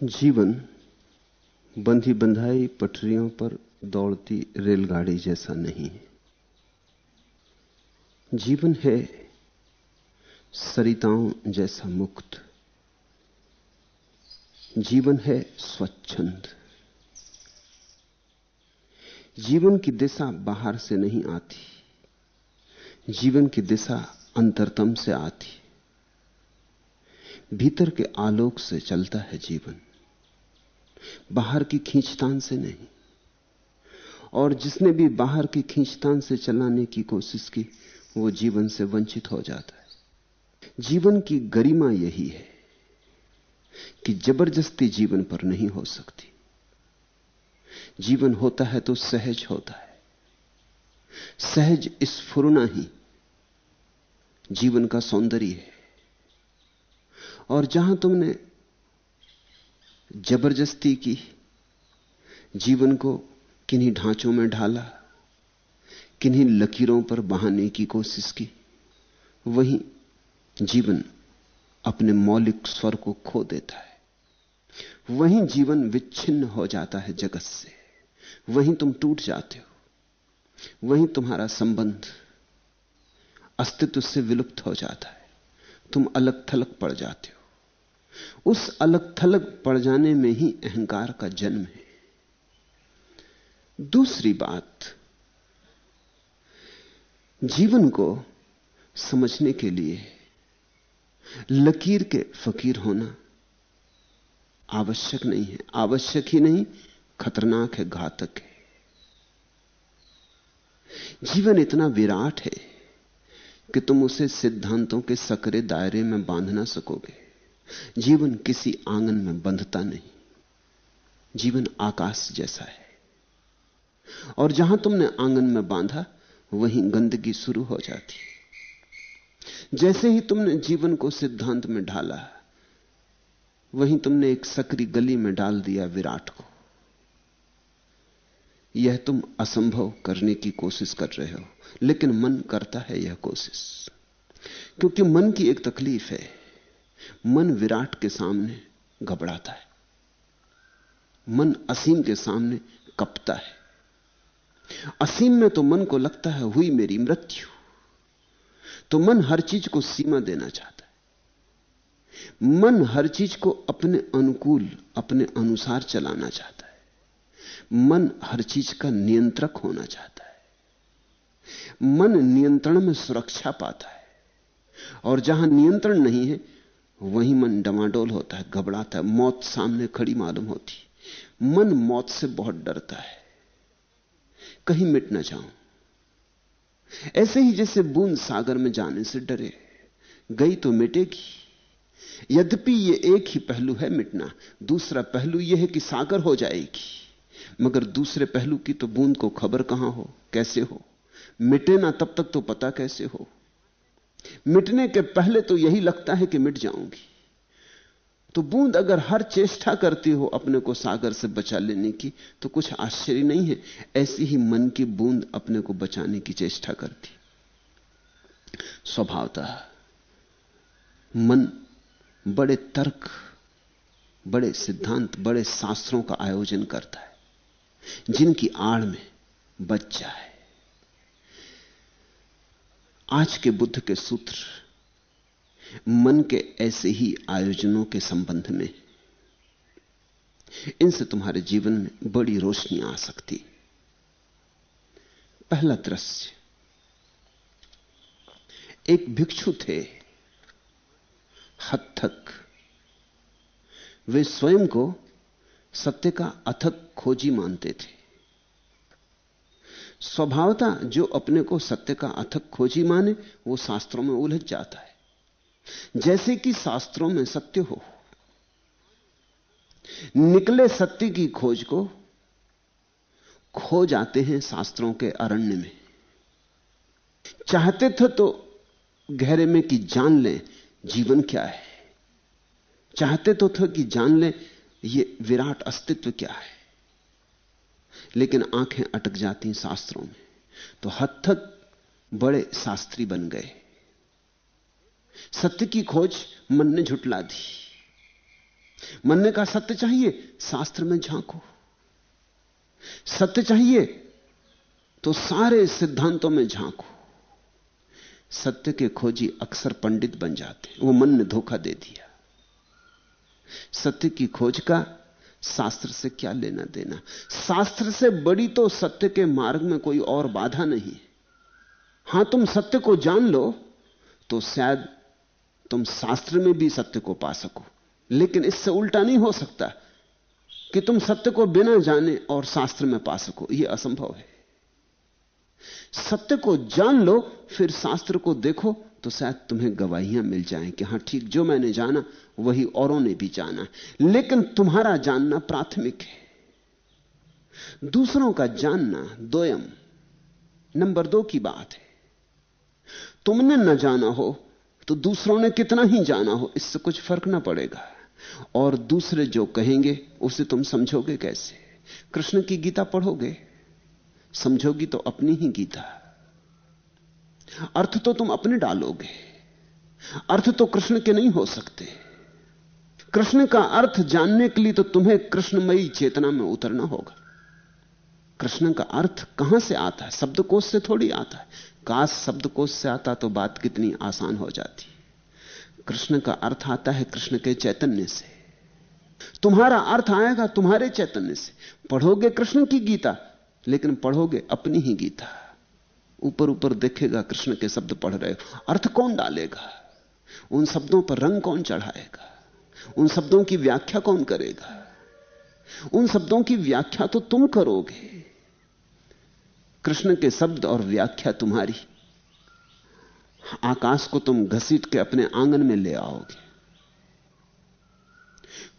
जीवन बंधी बंधाई पटरियों पर दौड़ती रेलगाड़ी जैसा नहीं है। जीवन है सरिताओं जैसा मुक्त। जीवन है स्वच्छंद। जीवन की दिशा बाहर से नहीं आती, जीवन की दिशा अंतरतम से आती। भीतर के आलोक से चलता है जीवन, बाहर की खींचतान से नहीं। और जिसने भी बाहर की खींचतान से चलाने की कोशिश की, वो जीवन से वंचित हो जाता है। जीवन की गरिमा यही है कि जबरदस्ती जीवन पर नहीं हो सकती। जीवन होता है तो सहज होता है। सहज स्फुरना ही जीवन का सौंदर्य है। और जहां तुमने जबरदस्ती की, जीवन को किन्हीं ढांचों में ढाला, किन्हीं लकीरों पर बहाने की कोशिश की, वहीं जीवन अपने मौलिक स्वर को खो देता है। वहीं जीवन विच्छिन्न हो जाता है जगत से। वहीं तुम टूट जाते हो। वहीं तुम्हारा संबंध अस्तित्व से विलुप्त हो जाता है। तुम अलग थलग पड़ जाते हो। उस अलग थलग पड़ जाने में ही अहंकार का जन्म है। दूसरी बात, जीवन को समझने के लिए लकीर के फकीर होना आवश्यक नहीं है। आवश्यक ही नहीं, खतरनाक है, घातक है। जीवन इतना विराट है कि तुम उसे सिद्धांतों के सकरे दायरे में बांध ना सकोगे। जीवन किसी आंगन में बंधता नहीं। जीवन आकाश जैसा है, और जहां तुमने आंगन में बांधा, वहीं गंदगी शुरू हो जाती। जैसे ही तुमने जीवन को सिद्धांत में ढाला, वहीं तुमने एक सकरी गली में डाल दिया विराट को। यह तुम असंभव करने की कोशिश कर रहे हो, लेकिन मन करता है यह कोशिश। क्योंकि मन की एक तकलीफ है, मन विराट के सामने घबराता है। मन असीम के सामने कपता है। असीम में तो मन को लगता है हुई मेरी मृत्यु, तो मन हर चीज को सीमा देना चाहता है। मन हर चीज को अपने अनुकूल, अपने अनुसार चलाना चाहता है। मन हर चीज का नियंत्रक होना चाहता है। मन नियंत्रण में सुरक्षा पाता है, और जहां नियंत्रण नहीं है, वहीं मन डमाडोल होता है, घबराता है। मौत सामने खड़ी मालूम होती। मन मौत से बहुत डरता है, कहीं मिट ना जाऊं। ऐसे ही जैसे बूंद सागर में जाने से डरे, गई तो मिटेगी। यद्यपि यह एक ही पहलू है मिटना, दूसरा पहलू यह है कि सागर हो जाएगी। मगर दूसरे पहलू की तो बूंद को खबर कहां हो, कैसे हो। मिटे ना तब तक तो पता कैसे हो। मिटने के पहले तो यही लगता है कि मिट जाऊंगी। तो बूंद अगर हर चेष्टा करती हो अपने को सागर से बचा लेने की, तो कुछ आश्चर्य नहीं है। ऐसी ही मन की बूंद अपने को बचाने की चेष्टा करती। स्वभावतः मन बड़े तर्क, बड़े सिद्धांत, बड़े शास्त्रों का आयोजन करता है, जिनकी आड़ में बच जाए। आज के बुद्ध के सूत्र मन के ऐसे ही आयोजनों के संबंध में। इनसे तुम्हारे जीवन में बड़ी रोशनी आ सकती। पहला दृश्य, एक भिक्षु थे, हत्थक। वे स्वयं को सत्य का अथक खोजी मानते थे। स्वभावतः जो अपने को सत्य का अथक खोजी माने, वो शास्त्रों में उलझ जाता है। जैसे कि शास्त्रों में सत्य हो। निकले सत्य की खोज को खो जाते हैं शास्त्रों के अरण्य में। चाहते थे तो गहरे में कि जान लें जीवन क्या है। चाहते तो थे कि जान लें ये विराट अस्तित्व क्या है। लेकिन आंखें अटक जाती शास्त्रों में, तो हद तक बड़े शास्त्री बन गए। सत्य की खोज मन ने झुटला दी। मन ने कहा सत्य चाहिए, शास्त्र में झांको। सत्य चाहिए तो सारे सिद्धांतों में झांको। सत्य के खोजी अक्सर पंडित बन जाते हैं। वो मन ने धोखा दे दिया। सत्य की खोज का शास्त्र से क्या लेना देना? शास्त्र से बड़ी तो सत्य के मार्ग में कोई और बाधा नहीं। हां, तुम सत्य को जान लो तो शायद तुम शास्त्र में भी सत्य को पा सको, लेकिन इससे उल्टा नहीं हो सकता कि तुम सत्य को बिना जाने और शास्त्र में पा सको। यह असंभव है। सत्य को जान लो, फिर शास्त्र को देखो तो शायद तुम्हें गवाहियां मिल जाएं कि हां ठीक, जो मैंने जाना वही औरों ने भी जाना है। लेकिन तुम्हारा जानना प्राथमिक है, दूसरों का जानना दोयम, नंबर 2 की बात है। तुमने न जाना हो तो दूसरों ने कितना ही जाना हो, इससे कुछ फर्क ना पड़ेगा। और दूसरे जो कहेंगे उसे तुम समझोगे कैसे? कृष्ण की गीता पढ़ोगे, समझोगी तो अपनी ही गीता। अर्थ तो तुम अपने डालोगे, अर्थ तो कृष्ण के नहीं हो सकते। कृष्ण का अर्थ जानने के लिए तो तुम्हें कृष्णमयी चेतना में उतरना होगा। कृष्ण का अर्थ कहां से आता है? शब्दकोश से थोड़ी आता है। काश शब्दकोश से आता तो बात कितनी आसान हो जाती। कृष्ण का अर्थ आता है कृष्ण के चैतन्य से। तुम्हारा अर्थ आएगा तुम्हारे चैतन्य से। पढ़ोगे कृष्ण की गीता, लेकिन पढ़ोगे अपनी ही गीता। ऊपर ऊपर देखेगा कृष्ण के शब्द पढ़ रहे हो, अर्थ कौन डालेगा? उन शब्दों पर रंग कौन चढ़ाएगा? उन शब्दों की व्याख्या कौन करेगा? उन शब्दों की व्याख्या तो तुम करोगे। कृष्ण के शब्द और व्याख्या तुम्हारी। आकाश को तुम घसीट के अपने आंगन में ले आओगे।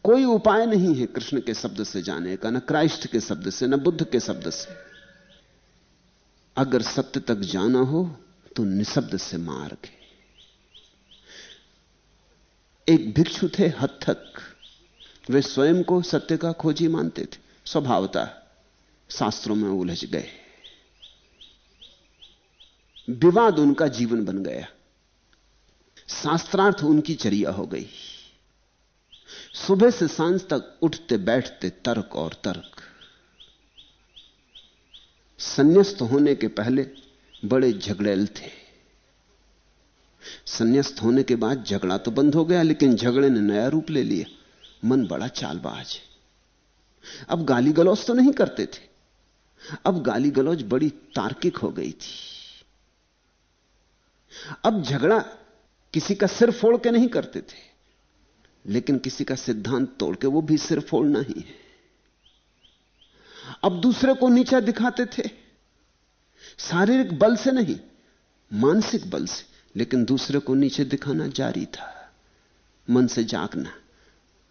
कोई उपाय नहीं है कृष्ण के शब्द से जाने का, न क्राइस्ट के शब्द से, न बुद्ध के शब्द से। अगर सत्य तक जाना हो तो निशब्द से मार्ग है। एक भिक्षु थे हत्थक, वे स्वयं को सत्य का खोजी मानते थे। स्वभावतः शास्त्रों में उलझ गए। विवाद उनका जीवन बन गया, शास्त्रार्थ उनकी चर्या हो गई। सुबह से सांझ तक उठते बैठते तर्क और तर्क। संन्यास्त होने के पहले बड़े झगड़ेल थे। संन्यास्त होने के बाद झगड़ा तो बंद हो गया, लेकिन झगड़े ने नया रूप ले लिया। मन बड़ा चालबाज है। अब गाली गलौज तो नहीं करते थे, अब गाली गलौज बड़ी तार्किक हो गई थी। अब झगड़ा किसी का सिर फोड़ के नहीं करते थे, लेकिन किसी का सिद्धांत तोड़ के, वो भी सिर फोड़ना ही है। अब दूसरे को नीचा दिखाते थे, शारीरिक बल से नहीं, मानसिक बल से, लेकिन दूसरे को नीचे दिखाना जारी था। मन से जागना।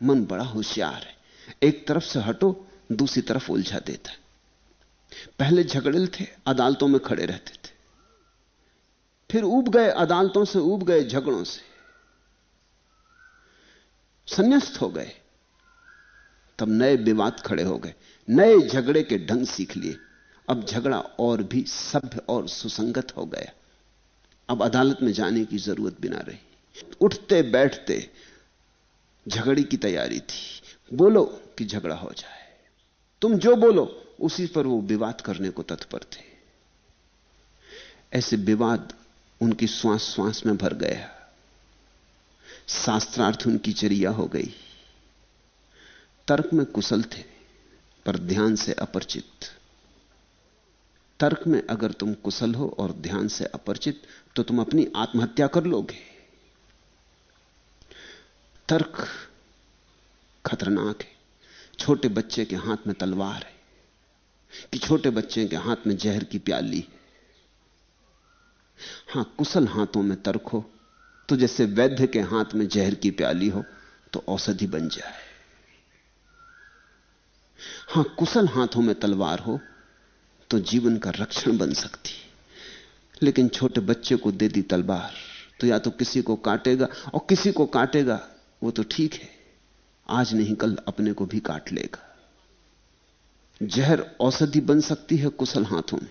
मन बड़ा होशियार है, एक तरफ से हटो दूसरी तरफ उलझा देता है। पहले झगड़ेल थे, अदालतों में खड़े रहते थे, फिर ऊब गए अदालतों से, ऊब गए झगड़ों से, संन्यास्त हो गए। तब नए विवाद खड़े हो गए, नए झगड़े के ढंग सीख लिए। अब झगड़ा और भी सभ्य और सुसंगत हो गया। अब अदालत में जाने की जरूरत भी ना रही। उठते बैठते झगड़े की तैयारी थी। बोलो कि झगड़ा हो जाए, तुम जो बोलो उसी पर वो विवाद करने को तत्पर थे। ऐसे विवाद उनकी श्वास श्वास में भर गया। शास्त्रार्थ उनकी चर्या हो गई। तर्क में कुशल थे पर ध्यान से अपरिचित। तर्क में अगर तुम कुशल हो और ध्यान से अपरिचित, तो तुम अपनी आत्महत्या कर लोगे। तर्क खतरनाक है। छोटे बच्चे के हाथ में तलवार है कि छोटे बच्चे के हाथ में जहर की प्याली है। हां, कुशल हाथों में तर्क हो तो जैसे वैद्य के हाथ में जहर की प्याली हो तो औषधि बन जाए। हां, कुशल हाथों में तलवार हो तो जीवन का रक्षण बन सकती। लेकिन छोटे बच्चे को दे दी तलवार तो या तो किसी को काटेगा, और किसी को काटेगा वो तो ठीक है, आज नहीं कल अपने को भी काट लेगा। जहर औषधि बन सकती है कुशल हाथों में,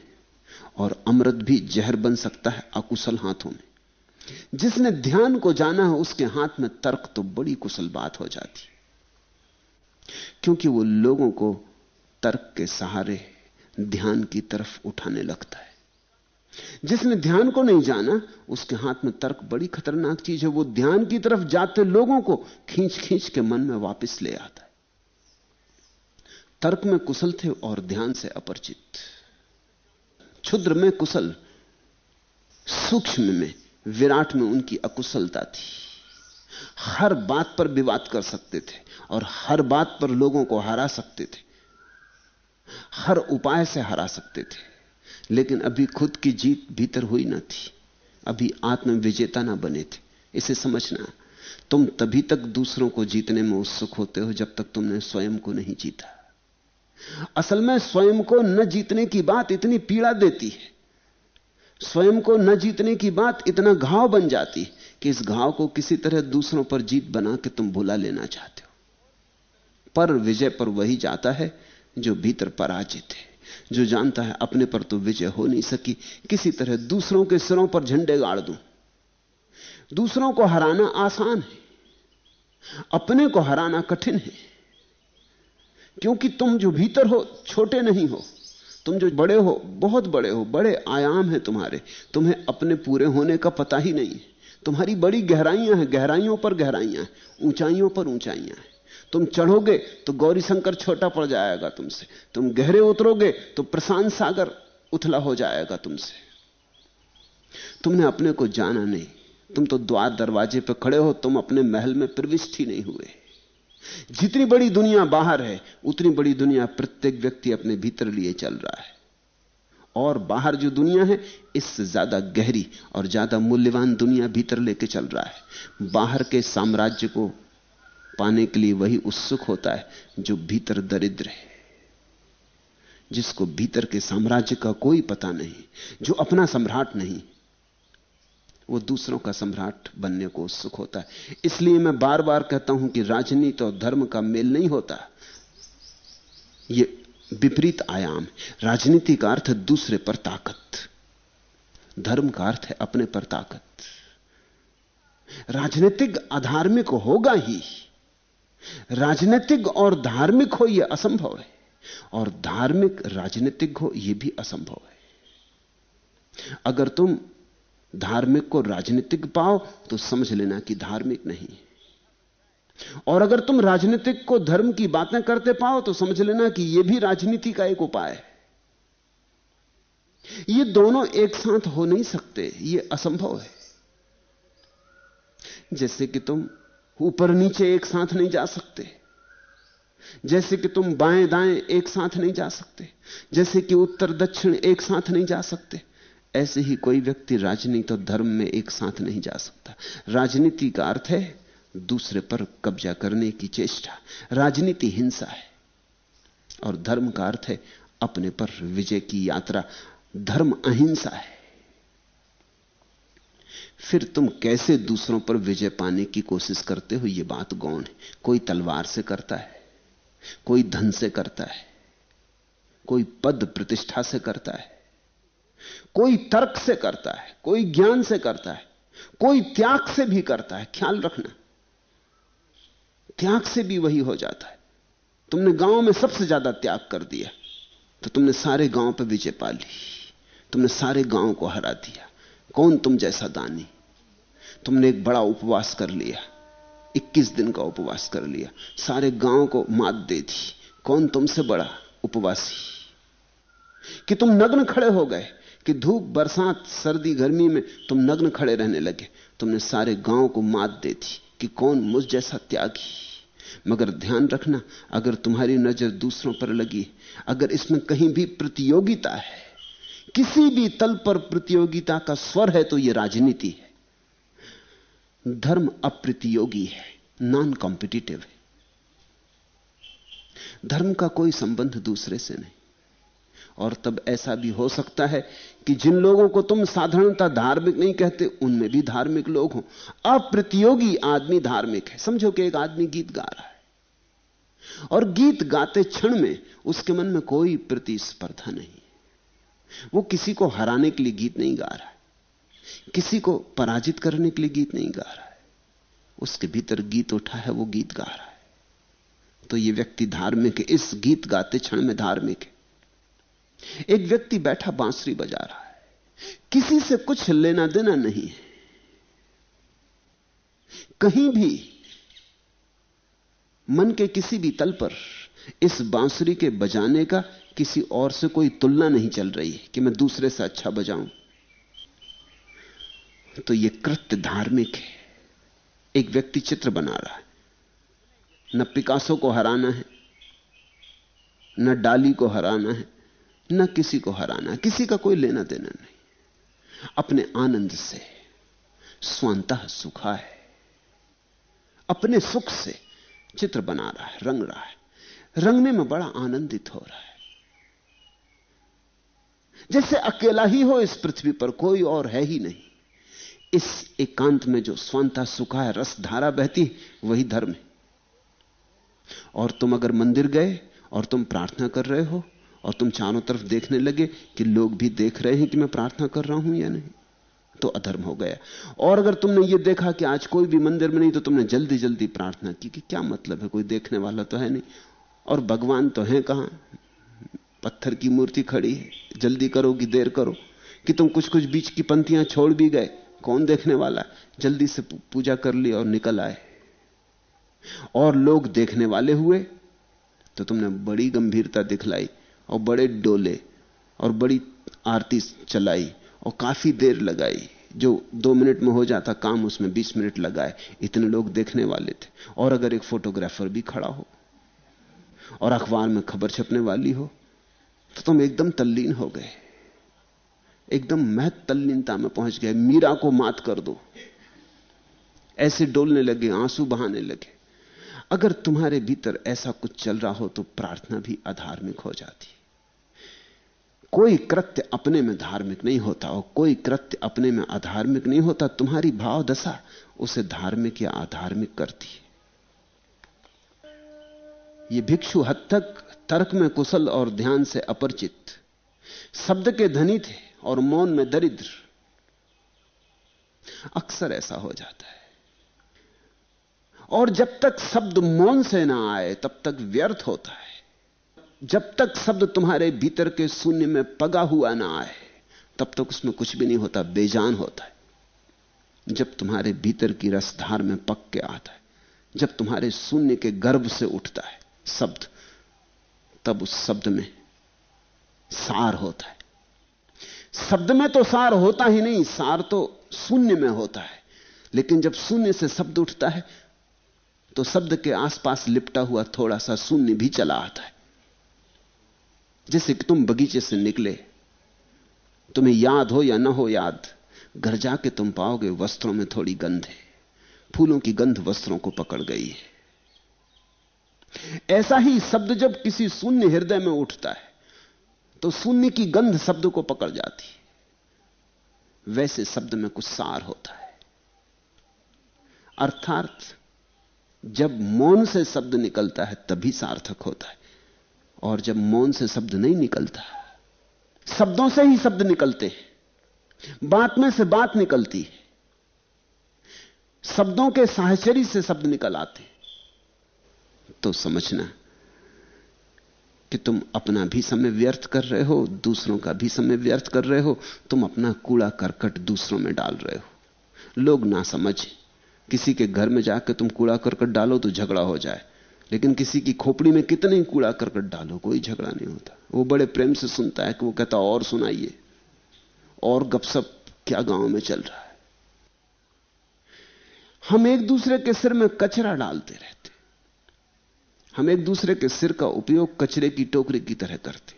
और अमृत भी जहर बन सकता है अकुशल हाथों में। जिसने ध्यान को जाना है उसके हाथ में तर्क तो बड़ी कुशल बात हो जाती। क्योंकि वो लोगों को तर्क के सहारे ध्यान की तरफ उठाने लगता है। जिसने ध्यान को नहीं जाना, उसके हाथ में तर्क बड़ी खतरनाक चीज है। वो ध्यान की तरफ जाते लोगों को खींच खींच के मन में वापस ले आता है। तर्क में कुशल थे और ध्यान से अपरिचित। क्षुद्र में कुशल, सूक्ष्म में, विराट में उनकी अकुशलता थी। हर बात पर विवाद कर सकते थे और हर बात पर लोगों को हरा सकते थे, हर उपाय से हरा सकते थे। लेकिन अभी खुद की जीत भीतर हुई ना थी, अभी आत्म विजेता ना बने थे। इसे समझना, तुम तभी तक दूसरों को जीतने में उत्सुक होते हो जब तक तुमने स्वयं को नहीं जीता। असल में स्वयं को न जीतने की बात इतनी पीड़ा देती है, स्वयं को न जीतने की बात इतना घाव बन जाती कि इस घाव को किसी तरह दूसरों पर जीत बना के तुम भुला लेना चाहते हो। पर विजय पर वही जाता है जो भीतर पराजित है, जो जानता है अपने पर तो विजय हो नहीं सकी, किसी तरह दूसरों के सिरों पर झंडे गाड़ दूं। दूसरों को हराना आसान है, अपने को हराना कठिन है। क्योंकि तुम जो भीतर हो छोटे नहीं हो, तुम जो बड़े हो बहुत बड़े हो, बड़े आयाम हैं तुम्हारे। तुम्हें अपने पूरे होने का पता ही नहीं है। तुम्हारी बड़ी गहराइयां हैं, गहराइयों पर गहराइयां हैं, ऊंचाइयों पर ऊंचाइयां हैं। तुम चढ़ोगे तो गौरी शंकर छोटा पड़ जाएगा तुमसे, तुम गहरे उतरोगे तो प्रशांत सागर उथला हो जाएगा तुमसे। तुमने अपने को जाना नहीं, तुम तो द्वार दरवाजे पर खड़े हो, तुम अपने महल में प्रविष्ट ही नहीं हुए। जितनी बड़ी दुनिया बाहर है, उतनी बड़ी दुनिया प्रत्येक व्यक्ति अपने भीतर लिए चल रहा है। और बाहर जो दुनिया है, इससे ज्यादा गहरी और ज्यादा मूल्यवान दुनिया भीतर लेके चल रहा है। बाहर के साम्राज्य को पाने के लिए वही उत्सुक होता है जो भीतर दरिद्र है, जिसको भीतर के साम्राज्य का कोई पता नहीं, जो अपना सम्राट नहीं, वो दूसरों का सम्राट बनने को उत्सुक होता है। इसलिए मैं बार बार कहता हूं कि राजनीति और धर्म का मेल नहीं होता, ये विपरीत आयाम है। राजनीति का अर्थ है दूसरे पर ताकत, धर्म का अर्थ है अपने पर ताकत। राजनीतिक अधार्मिक होगा ही, राजनीतिक और धार्मिक हो यह असंभव है, और धार्मिक राजनीतिक हो यह भी असंभव है। अगर तुम धार्मिक को राजनीतिक पाओ तो समझ लेना कि धार्मिक नहीं है, और अगर तुम राजनीतिक को धर्म की बातें करते पाओ तो समझ लेना कि यह भी राजनीति का एक उपाय है। ये दोनों एक साथ हो नहीं सकते, यह असंभव है। जैसे कि तुम ऊपर नीचे एक साथ नहीं जा सकते, जैसे कि तुम बाएं दाएं एक साथ नहीं जा सकते, जैसे कि उत्तर दक्षिण एक साथ नहीं जा सकते, ऐसे ही कोई व्यक्ति राजनीति और धर्म में एक साथ नहीं जा सकता। राजनीति का अर्थ है दूसरे पर कब्जा करने की चेष्टा, राजनीति हिंसा है, और धर्म का अर्थ है अपने पर विजय की यात्रा। धर्म अहिंसा है। फिर तुम कैसे दूसरों पर विजय पाने की कोशिश करते हो, यह बात गौण है। कोई तलवार से करता है, कोई धन से करता है, कोई पद प्रतिष्ठा से करता है, कोई तर्क से करता है, कोई ज्ञान से करता है, कोई त्याग से भी करता है। ख्याल रखना, त्याग से भी वही हो जाता है। तुमने गांव में सबसे ज्यादा त्याग कर दिया तो तुमने सारे गांव पर विजय पा ली, तुमने सारे गांव को हरा दिया। कौन तुम जैसा दानी? तुमने एक बड़ा उपवास कर लिया, 21 दिन का उपवास कर लिया, सारे गांव को मात दे दी। कौन तुमसे बड़ा उपवासी? कि तुम नग्न खड़े हो गए, कि धूप बरसात सर्दी गर्मी में तुम नग्न खड़े रहने लगे, तुमने सारे गांव को मात दे दी। कि कौन मुझ जैसा त्यागी? मगर ध्यान रखना, अगर तुम्हारी नजर दूसरों पर लगी, अगर इसमें कहीं भी प्रतियोगिता है, किसी भी तल पर प्रतियोगिता का स्वर है, तो यह राजनीति है। धर्म अप्रतियोगी है, नॉन कॉम्पिटिटिव है। धर्म का कोई संबंध दूसरे से नहीं। और तब ऐसा भी हो सकता है कि जिन लोगों को तुम साधारणतः धार्मिक नहीं कहते, उनमें भी धार्मिक लोग हों। अप्रतियोगी आदमी धार्मिक है। समझो कि एक आदमी गीत गा रहा है, और गीत गाते क्षण में उसके मन में कोई प्रतिस्पर्धा नहीं। वो किसी को हराने के लिए गीत नहीं गा रहा है, किसी को पराजित करने के लिए गीत नहीं गा रहा है। उसके भीतर गीत उठा है, वो गीत गा रहा है। तो ये व्यक्ति धार्मिक है, इस गीत गाते क्षण में धार्मिक है। एक व्यक्ति बैठा बांसुरी बजा रहा है, किसी से कुछ लेना देना नहीं है, कहीं भी मन के किसी भी तल पर इस बांसुरी के बजाने का किसी और से कोई तुलना नहीं चल रही है कि मैं दूसरे से अच्छा बजाऊं। तो यह कृत्य धार्मिक है। एक व्यक्ति चित्र बना रहा है, न पिकासो को हराना है, न डाली को हराना है, न किसी को हराना है, किसी का कोई लेना देना नहीं। अपने आनंद से स्वांतः सुखा है, अपने सुख से चित्र बना रहा है, रंग रहा है, रंगने में बड़ा आनंदित हो रहा है, जैसे अकेला ही हो इस पृथ्वी पर, कोई और है ही नहीं। इस एकांत में जो स्वांतः सुखा है, रस धारा बहती, वही धर्म है। और तुम अगर मंदिर गए और तुम प्रार्थना कर रहे हो और तुम चारों तरफ देखने लगे कि लोग भी देख रहे हैं कि मैं प्रार्थना कर रहा हूं या नहीं, तो अधर्म हो गया। और अगर तुमने ये देखा कि आज कोई भी मंदिर में नहीं, तो तुमने जल्दी जल्दी प्रार्थना की कि क्या मतलब है, कोई देखने वाला तो है नहीं, और भगवान तो है कहां, पत्थर की मूर्ति खड़ी है, जल्दी करो कि देर करो, कि तुम कुछ कुछ बीच की पंक्तियां छोड़ भी गए, कौन देखने वाला, जल्दी से पूजा कर ली और निकल आए। और लोग देखने वाले हुए तो तुमने बड़ी गंभीरता दिखलाई और बड़े डोले और बड़ी आरती चलाई और काफी देर लगाई। जो 2 मिनट में हो जाता काम, उसमें 20 मिनट लगाए, इतने लोग देखने वाले थे। और अगर एक फोटोग्राफर भी खड़ा हो और अखबार में खबर छपने वाली हो, तो तुम एकदम तल्लीन हो गए, एकदम महत तल्लीनता में पहुंच गए, मीरा को मात कर दो, ऐसे डोलने लगे, आंसू बहाने लगे। अगर तुम्हारे भीतर ऐसा कुछ चल रहा हो तो प्रार्थना भी अधार्मिक हो जाती। कोई कृत्य अपने में धार्मिक नहीं होता और कोई कृत्य अपने में अधार्मिक नहीं होता। तुम्हारी भाव दशा उसे धार्मिक या अधार्मिक करती है। ये भिक्षु हद तक तर्क में कुशल और ध्यान से अपरिचित, शब्द के धनी थे और मौन में दरिद्र। अक्सर ऐसा हो जाता है। और जब तक शब्द मौन से ना आए तब तक व्यर्थ होता है। जब तक शब्द तुम्हारे भीतर के शून्य में पगा हुआ ना आए तब तक उसमें कुछ भी नहीं होता, बेजान होता है। जब तुम्हारे भीतर की रसधार में पक के आता है, जब तुम्हारे शून्य के गर्भ से उठता है शब्द, तब उस शब्द में सार होता है। शब्द में तो सार होता ही नहीं, सार तो शून्य में होता है। लेकिन जब शून्य से शब्द उठता है तो शब्द के आसपास लिपटा हुआ थोड़ा सा शून्य भी चला आता है। जैसे कि तुम बगीचे से निकले, तुम्हें याद हो या ना हो याद, घर जाके तुम पाओगे वस्त्रों में थोड़ी गंध है, फूलों की गंध वस्त्रों को पकड़ गई है। ऐसा ही शब्द जब किसी शून्य हृदय में उठता है तो शून्य की गंध शब्द को पकड़ जाती है। वैसे शब्द में कुछ सार होता है। अर्थात जब मौन से शब्द निकलता है तभी सार्थक होता है, और जब मौन से शब्द नहीं निकलता, शब्दों से ही शब्द निकलते हैं, बात में से बात निकलती है, शब्दों के साहचर्य से शब्द निकल आते, तो समझना कि तुम अपना भी समय व्यर्थ कर रहे हो, दूसरों का भी समय व्यर्थ कर रहे हो। तुम अपना कूड़ा करकट दूसरों में डाल रहे हो। लोग ना समझ, किसी के घर में जाकर तुम कूड़ा करकट डालो तो झगड़ा हो जाए, लेकिन किसी की खोपड़ी में कितने कूड़ा करकट डालो कोई झगड़ा नहीं होता। वो बड़े प्रेम से सुनता है कि वो कहता और सुनाइए, और गपशप क्या गांव में चल रहा है। हम एक दूसरे के सिर में कचरा डालते रहते, हम एक दूसरे के सिर का उपयोग कचरे की टोकरी की तरह करते।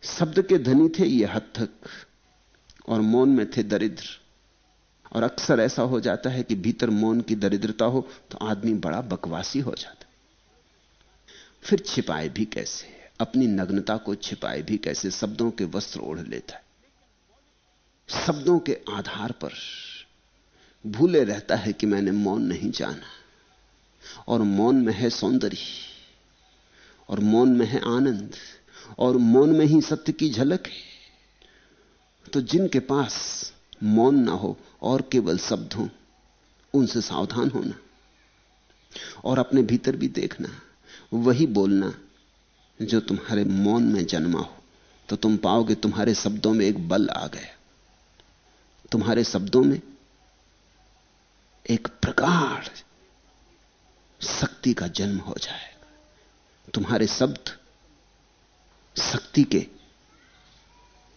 शब्द के धनी थे ये हद तक, और मौन में थे दरिद्र। और अक्सर ऐसा हो जाता है कि भीतर मौन की दरिद्रता हो तो आदमी बड़ा बकवासी हो जाता। फिर छिपाए भी कैसे, अपनी नग्नता को छिपाए भी कैसे, शब्दों के वस्त्र ओढ़ लेता है। शब्दों के आधार पर भूले रहता है कि मैंने मौन नहीं जाना। और मौन में है सौंदर्य, और मौन में है आनंद, और मौन में ही सत्य की झलक है। तो जिनके पास मौन ना हो और केवल शब्द हो, उनसे सावधान होना। और अपने भीतर भी देखना, वही बोलना जो तुम्हारे मौन में जन्मा हो, तो तुम पाओगे तुम्हारे शब्दों में एक बल आ गया, तुम्हारे शब्दों में एक प्रगाढ़ शक्ति का जन्म हो जाएगा। तुम्हारे शब्द शक्ति के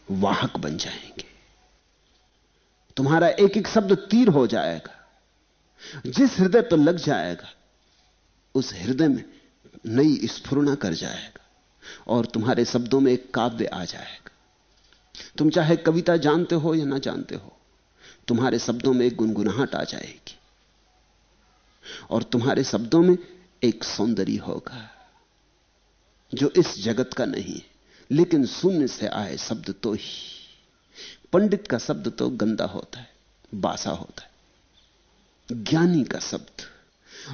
वाहक बन जाएंगे। तुम्हारा एक एक शब्द तीर हो जाएगा, जिस हृदय पर लग जाएगा उस हृदय में नई स्फुरना कर जाएगा और तुम्हारे शब्दों में एक काव्य आ जाएगा। तुम चाहे कविता जानते हो या ना जानते हो, तुम्हारे शब्दों में एक गुनगुनाहट आ जाएगी और तुम्हारे शब्दों में एक सौंदर्य होगा जो इस जगत का नहीं है, लेकिन शून्य से आए शब्द तो ही। पंडित का शब्द तो गंदा होता है, बासा होता है। ज्ञानी का शब्द,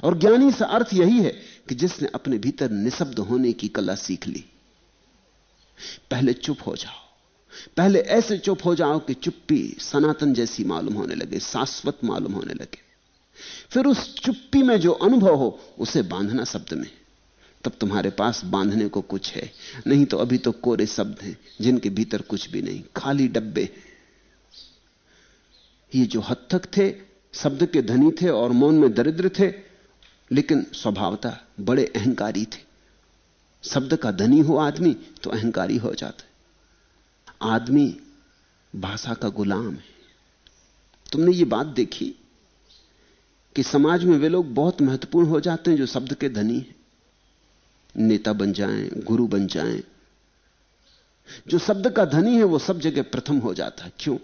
और ज्ञानी से अर्थ यही है कि जिसने अपने भीतर निशब्द होने की कला सीख ली। पहले चुप हो जाओ, पहले ऐसे चुप हो जाओ कि चुप्पी सनातन जैसी मालूम होने लगे, शाश्वत मालूम होने लगे। फिर उस चुप्पी में जो अनुभव हो उसे बांधना शब्द में, तब तुम्हारे पास बांधने को कुछ है। नहीं तो अभी तो कोरे शब्द हैं जिनके भीतर कुछ भी नहीं, खाली डब्बे। ये जो हद तक थे शब्द के धनी थे और मौन में दरिद्र थे, लेकिन स्वभावतः बड़े अहंकारी थे। शब्द का धनी हो आदमी तो अहंकारी हो जाता है। आदमी भाषा का गुलाम है। तुमने ये बात देखी कि समाज में वे लोग बहुत महत्वपूर्ण हो जाते हैं जो शब्द के धनी हैं, नेता बन जाएं, गुरु बन जाएं। जो शब्द का धनी है वो सब जगह प्रथम हो जाता है। क्यों?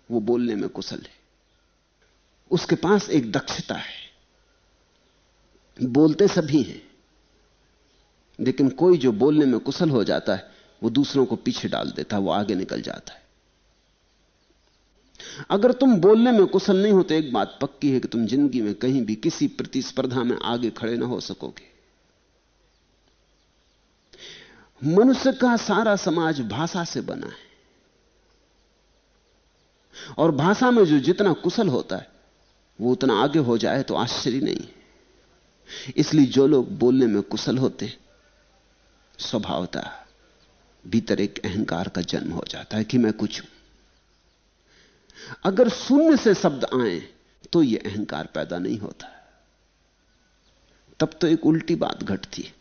वो बोलने में कुशल है, उसके पास एक दक्षता है। बोलते सभी हैं, लेकिन कोई जो बोलने में कुशल हो जाता है वो दूसरों को पीछे डाल देता है, वो आगे निकल जाता है। अगर तुम बोलने में कुशल नहीं होते, एक बात पक्की है कि तुम जिंदगी में कहीं भी किसी प्रतिस्पर्धा में आगे खड़े ना हो सकोगे। मनुष्य का सारा समाज भाषा से बना है, और भाषा में जो जितना कुशल होता है वो उतना आगे हो जाए तो आश्चर्य नहीं। इसलिए जो लोग बोलने में कुशल होते, स्वभावतः भीतर एक अहंकार का जन्म हो जाता है कि मैं कुछ हूं। अगर शून्य से शब्द आए तो यह अहंकार पैदा नहीं होता, तब तो एक उल्टी बात घटती है।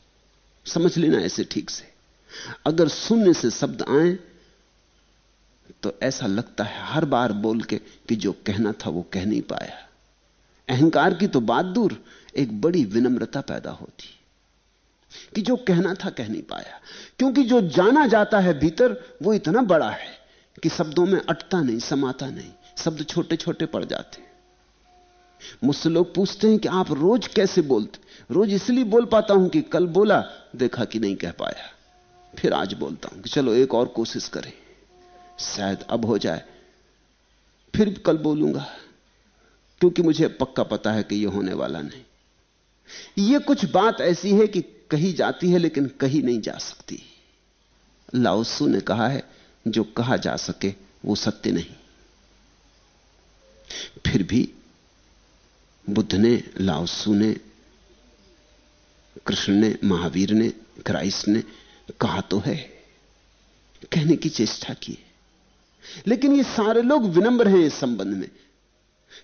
समझ लेना ऐसे ठीक से। अगर शून्य से शब्द आए तो ऐसा लगता है हर बार बोल के कि जो कहना था वो कह नहीं पाया। अहंकार की तो बात दूर, एक बड़ी विनम्रता पैदा होती कि जो कहना था कह नहीं पाया, क्योंकि जो जाना जाता है भीतर वो इतना बड़ा है कि शब्दों में अटता नहीं, समाता नहीं। शब्द छोटे छोटे पड़ जाते हैं। मुझसे लोग पूछते हैं कि आप रोज कैसे बोलते? रोज इसलिए बोल पाता हूं कि कल बोला, देखा कि नहीं कह पाया, फिर आज बोलता हूं कि चलो एक और कोशिश करें, शायद अब हो जाए, फिर कल बोलूंगा, क्योंकि मुझे पक्का पता है कि यह होने वाला नहीं। यह कुछ बात ऐसी है कि कही जाती है लेकिन कही नहीं जा सकती। लाओ त्सु ने कहा है, जो कहा जा सके वो सत्य नहीं। फिर भी बुद्ध ने, लाओ त्सु ने, कृष्ण ने, महावीर ने, क्राइस्ट ने कहा तो है, कहने की चेष्टा की है। लेकिन ये सारे लोग विनम्र हैं इस संबंध में,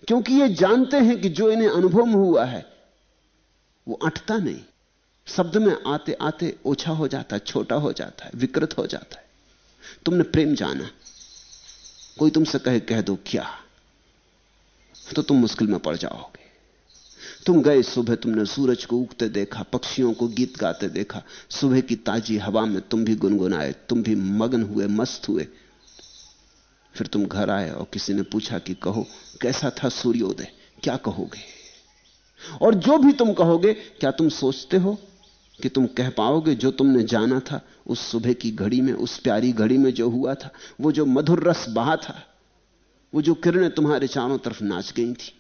क्योंकि ये जानते हैं कि जो इन्हें अनुभव में हुआ है वो अटता नहीं। शब्द में आते आते ओछा हो जाता है, छोटा हो जाता है, विकृत हो जाता है। तुमने प्रेम जाना, कोई तुमसे कह दो क्या, तो तुम मुश्किल में पड़ जाओगे। तुम गए सुबह, तुमने सूरज को उगते देखा, पक्षियों को गीत गाते देखा, सुबह की ताजी हवा में तुम भी गुनगुनाए, तुम भी मगन हुए, मस्त हुए। फिर तुम घर आए और किसी ने पूछा कि कहो कैसा था सूर्योदय, क्या कहोगे? और जो भी तुम कहोगे, क्या तुम सोचते हो कि तुम कह पाओगे जो तुमने जाना था उस सुबह की घड़ी में, उस प्यारी घड़ी में जो हुआ था, वो जो मधुर रस बहा था, वो जो किरणें तुम्हारे चारों तरफ नाच गई थी,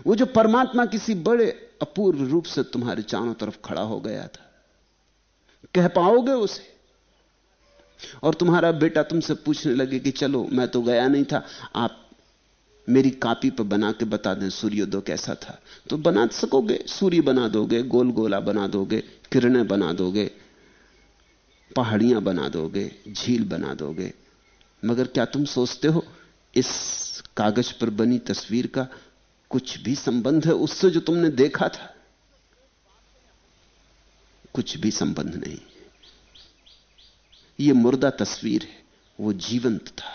वो जो परमात्मा किसी बड़े अपूर्व रूप से तुम्हारे चारों तरफ खड़ा हो गया था, कह पाओगे उसे? और तुम्हारा बेटा तुमसे पूछने लगे कि चलो मैं तो गया नहीं था, आप मेरी कॉपी पर बना के बता दें सूर्योदय कैसा था, तो बना सकोगे। सूर्य बना दोगे, गोल गोला बना दोगे, किरणें बना दोगे, पहाड़ियां बना दोगे, झील बना दोगे। मगर क्या तुम सोचते हो इस कागज पर बनी तस्वीर का कुछ भी संबंध है उससे जो तुमने देखा था? कुछ भी संबंध नहीं। यह मुर्दा तस्वीर है, वो जीवंत था,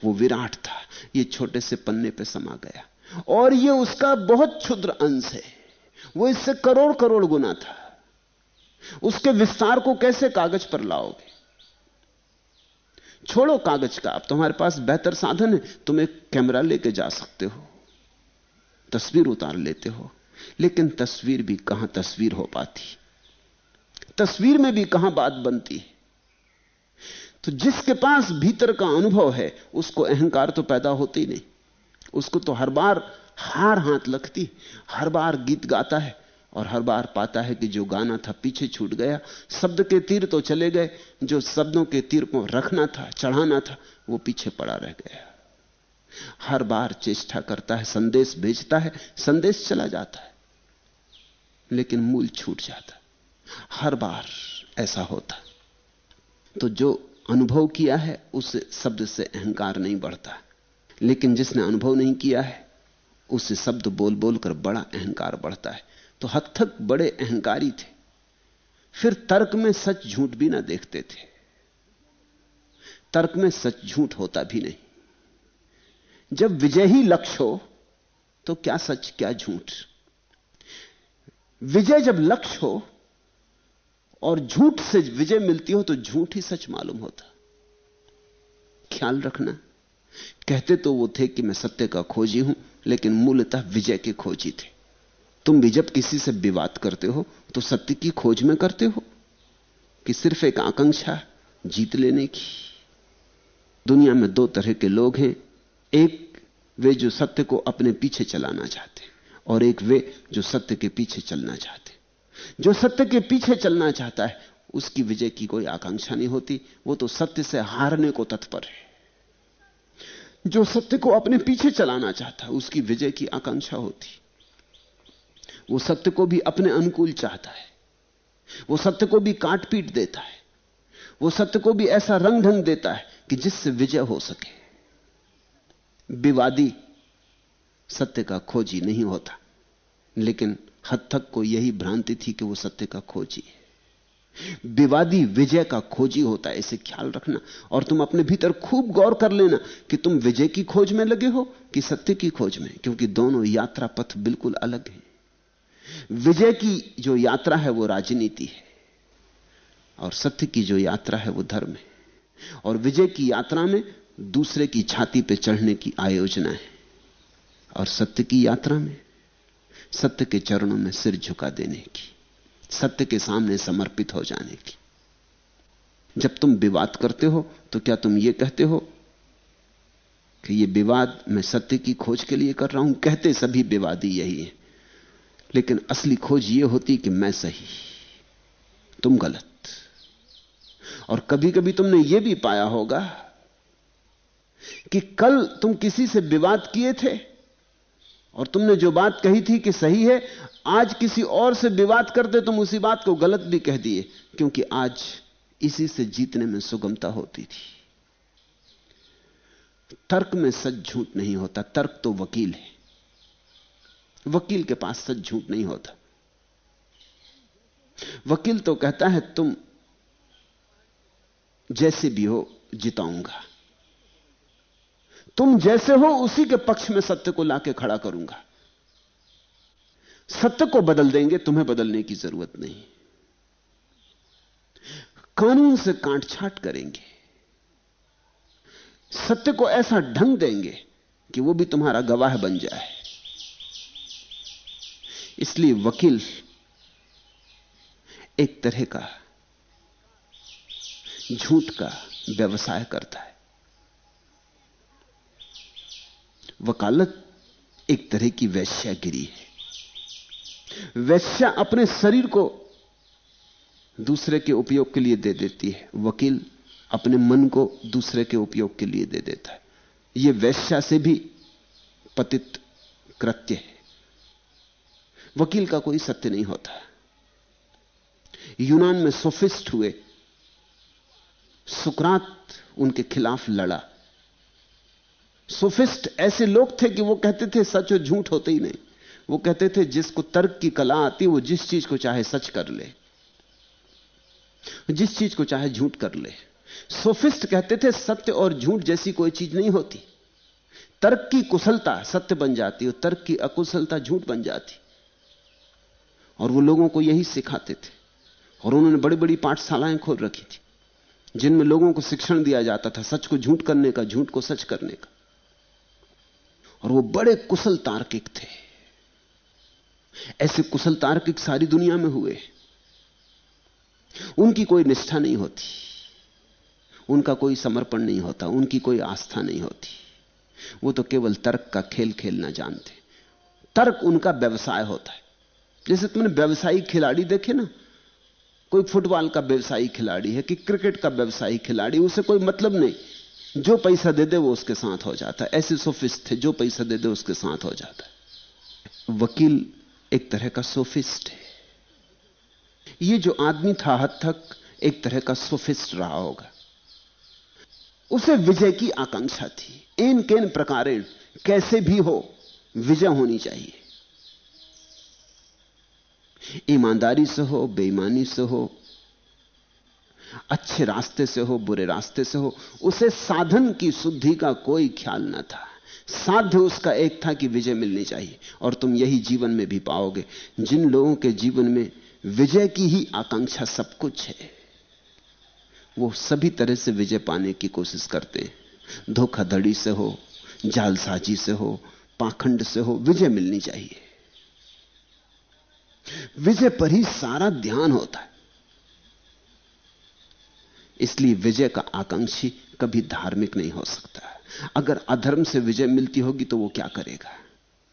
वो विराट था, ये छोटे से पन्ने पे समा गया और ये उसका बहुत क्षुद्र अंश है। वो इससे करोड़ करोड़ गुना था। उसके विस्तार को कैसे कागज पर लाओगे? छोड़ो कागज का, अब तुम्हारे पास बेहतर साधन है। तुम एक कैमरा लेके जा सकते हो, तस्वीर उतार लेते हो। लेकिन तस्वीर भी कहां तस्वीर हो पाती, तस्वीर में भी कहां बात बनती है। तो जिसके पास भीतर का अनुभव है उसको अहंकार तो पैदा होती नहीं। उसको तो हर बार हार हाथ लगती, हर बार गीत गाता है और हर बार पाता है कि जो गाना था पीछे छूट गया। शब्द के तीर तो चले गए, जो शब्दों के तीर को रखना था, चढ़ाना था, वो पीछे पड़ा रह गया। हर बार चेष्टा करता है, संदेश भेजता है, संदेश चला जाता है, लेकिन मूल छूट जाता। हर बार ऐसा होता। तो जो अनुभव किया है उस शब्द से अहंकार नहीं बढ़ता, लेकिन जिसने अनुभव नहीं किया है उससे शब्द बोल बोल कर बड़ा अहंकार बढ़ता है। तो हद तक बड़े अहंकारी थे। फिर तर्क में सच झूठ भी ना देखते थे। तर्क में सच झूठ होता भी नहीं। जब विजय ही लक्ष्य हो तो क्या सच क्या झूठ। विजय जब लक्ष्य हो और झूठ से विजय मिलती हो तो झूठ ही सच मालूम होता। ख्याल रखना, कहते तो वो थे कि मैं सत्य का खोजी हूं, लेकिन मूलतः विजय के खोजी थे। तुम भी जब किसी से विवाद करते हो तो सत्य की खोज में करते हो कि सिर्फ एक आकांक्षा जीत लेने की? दुनिया में दो तरह के लोग हैं, एक वे जो सत्य को अपने पीछे चलाना चाहते और एक वे जो सत्य के पीछे चलना चाहते। जो सत्य के पीछे चलना चाहता है उसकी विजय की कोई आकांक्षा नहीं होती, वो तो सत्य से हारने को तत्पर है। जो सत्य को अपने पीछे चलाना चाहता है उसकी विजय की आकांक्षा होती। वो सत्य को भी अपने अनुकूल चाहता है, वो सत्य को भी काट पीट देता है, वो सत्य को भी ऐसा रंग ढंग देता है कि जिससे विजय हो सके। विवादी सत्य का खोजी नहीं होता, लेकिन हद तक को यही भ्रांति थी कि वो सत्य का खोजी है। विवादी विजय का खोजी होता है, इसे ख्याल रखना। और तुम अपने भीतर खूब गौर कर लेना कि तुम विजय की खोज में लगे हो कि सत्य की खोज में, क्योंकि दोनों यात्रा पथ बिल्कुल अलग हैं। विजय की जो यात्रा है वो राजनीति है और सत्य की जो यात्रा है वो धर्म है। और विजय की यात्रा में दूसरे की छाती पे चढ़ने की आयोजना है और सत्य की यात्रा में सत्य के चरणों में सिर झुका देने की, सत्य के सामने समर्पित हो जाने की। जब तुम विवाद करते हो तो क्या तुम ये कहते हो कि ये विवाद मैं सत्य की खोज के लिए कर रहा हूं? कहते सभी विवादी यही है, लेकिन असली खोज ये होती कि मैं सही, तुम गलत। और कभी कभी तुमने ये भी पाया होगा कि कल तुम किसी से विवाद किए थे और तुमने जो बात कही थी कि सही है, आज किसी और से विवाद करते तुम उसी बात को गलत भी कह दिए, क्योंकि आज इसी से जीतने में सुगमता होती थी। तर्क में सच झूठ नहीं होता, तर्क तो वकील है। वकील के पास सच झूठ नहीं होता। वकील तो कहता है तुम जैसे भी हो जिताऊंगा, तुम जैसे हो उसी के पक्ष में सत्य को लाके खड़ा करूंगा। सत्य को बदल देंगे, तुम्हें बदलने की जरूरत नहीं। कानून से कांटछांट करेंगे, सत्य को ऐसा ढंग देंगे कि वो भी तुम्हारा गवाह बन जाए। इसलिए वकील एक तरह का झूठ का व्यवसाय करता है। वकालत एक तरह की वेश्यागिरी है। वेश्या अपने शरीर को दूसरे के उपयोग के लिए दे देती है, वकील अपने मन को दूसरे के उपयोग के लिए दे देता है। यह वेश्या से भी पतित कृत्य है। वकील का कोई सत्य नहीं होता। यूनान में सोफिस्ट हुए, सुकरात उनके खिलाफ लड़ा। सोफिस्ट ऐसे लोग थे कि वो कहते थे सच और झूठ होते ही नहीं। वो कहते थे जिसको तर्क की कला आती वो जिस चीज को चाहे सच कर ले, जिस चीज को चाहे झूठ कर ले। सोफिस्ट कहते थे सत्य और झूठ जैसी कोई चीज नहीं होती। तर्क की कुशलता सत्य बन जाती और तर्क की अकुशलता झूठ बन जाती। और वो लोगों को यही सिखाते थे। और उन्होंने बड़ी बड़ी पाठशालाएं खोल रखी थी जिनमें लोगों को शिक्षण दिया जाता था सच को झूठ करने का, झूठ को सच करने का। और वो बड़े कुशल तार्किक थे। ऐसे कुशल तार्किक सारी दुनिया में हुए। उनकी कोई निष्ठा नहीं होती, उनका कोई समर्पण नहीं होता, उनकी कोई आस्था नहीं होती। वो तो केवल तर्क का खेल खेलना जानते। तर्क उनका व्यवसाय होता है। जैसे तुमने व्यवसायिक खिलाड़ी देखे ना, कोई फुटबॉल का व्यवसायी खिलाड़ी है कि क्रिकेट का व्यवसायी खिलाड़ी, उसे कोई मतलब नहीं, जो पैसा दे दे वो उसके साथ हो जाता है। ऐसे सोफिस्ट थे, जो पैसा दे दे उसके साथ हो जाता है। वकील एक तरह का सोफिस्ट है। ये जो आदमी था हद तक एक तरह का सोफिस्ट रहा होगा। उसे विजय की आकांक्षा थी। इन केन प्रकारेण, कैसे भी हो विजय होनी चाहिए। ईमानदारी से हो, बेईमानी से हो, अच्छे रास्ते से हो, बुरे रास्ते से हो, उसे साधन की शुद्धि का कोई ख्याल न था। साध्य उसका एक था कि विजय मिलनी चाहिए। और तुम यही जीवन में भी पाओगे। जिन लोगों के जीवन में विजय की ही आकांक्षा सब कुछ है, वो सभी तरह से विजय पाने की कोशिश करते हैं। धोखाधड़ी से हो, जालसाजी से हो, पाखंड से हो, विजय मिलनी चाहिए। विजय पर ही सारा ध्यान होता है। इसलिए विजय का आकांक्षी कभी धार्मिक नहीं हो सकता। अगर अधर्म से विजय मिलती होगी तो वो क्या करेगा?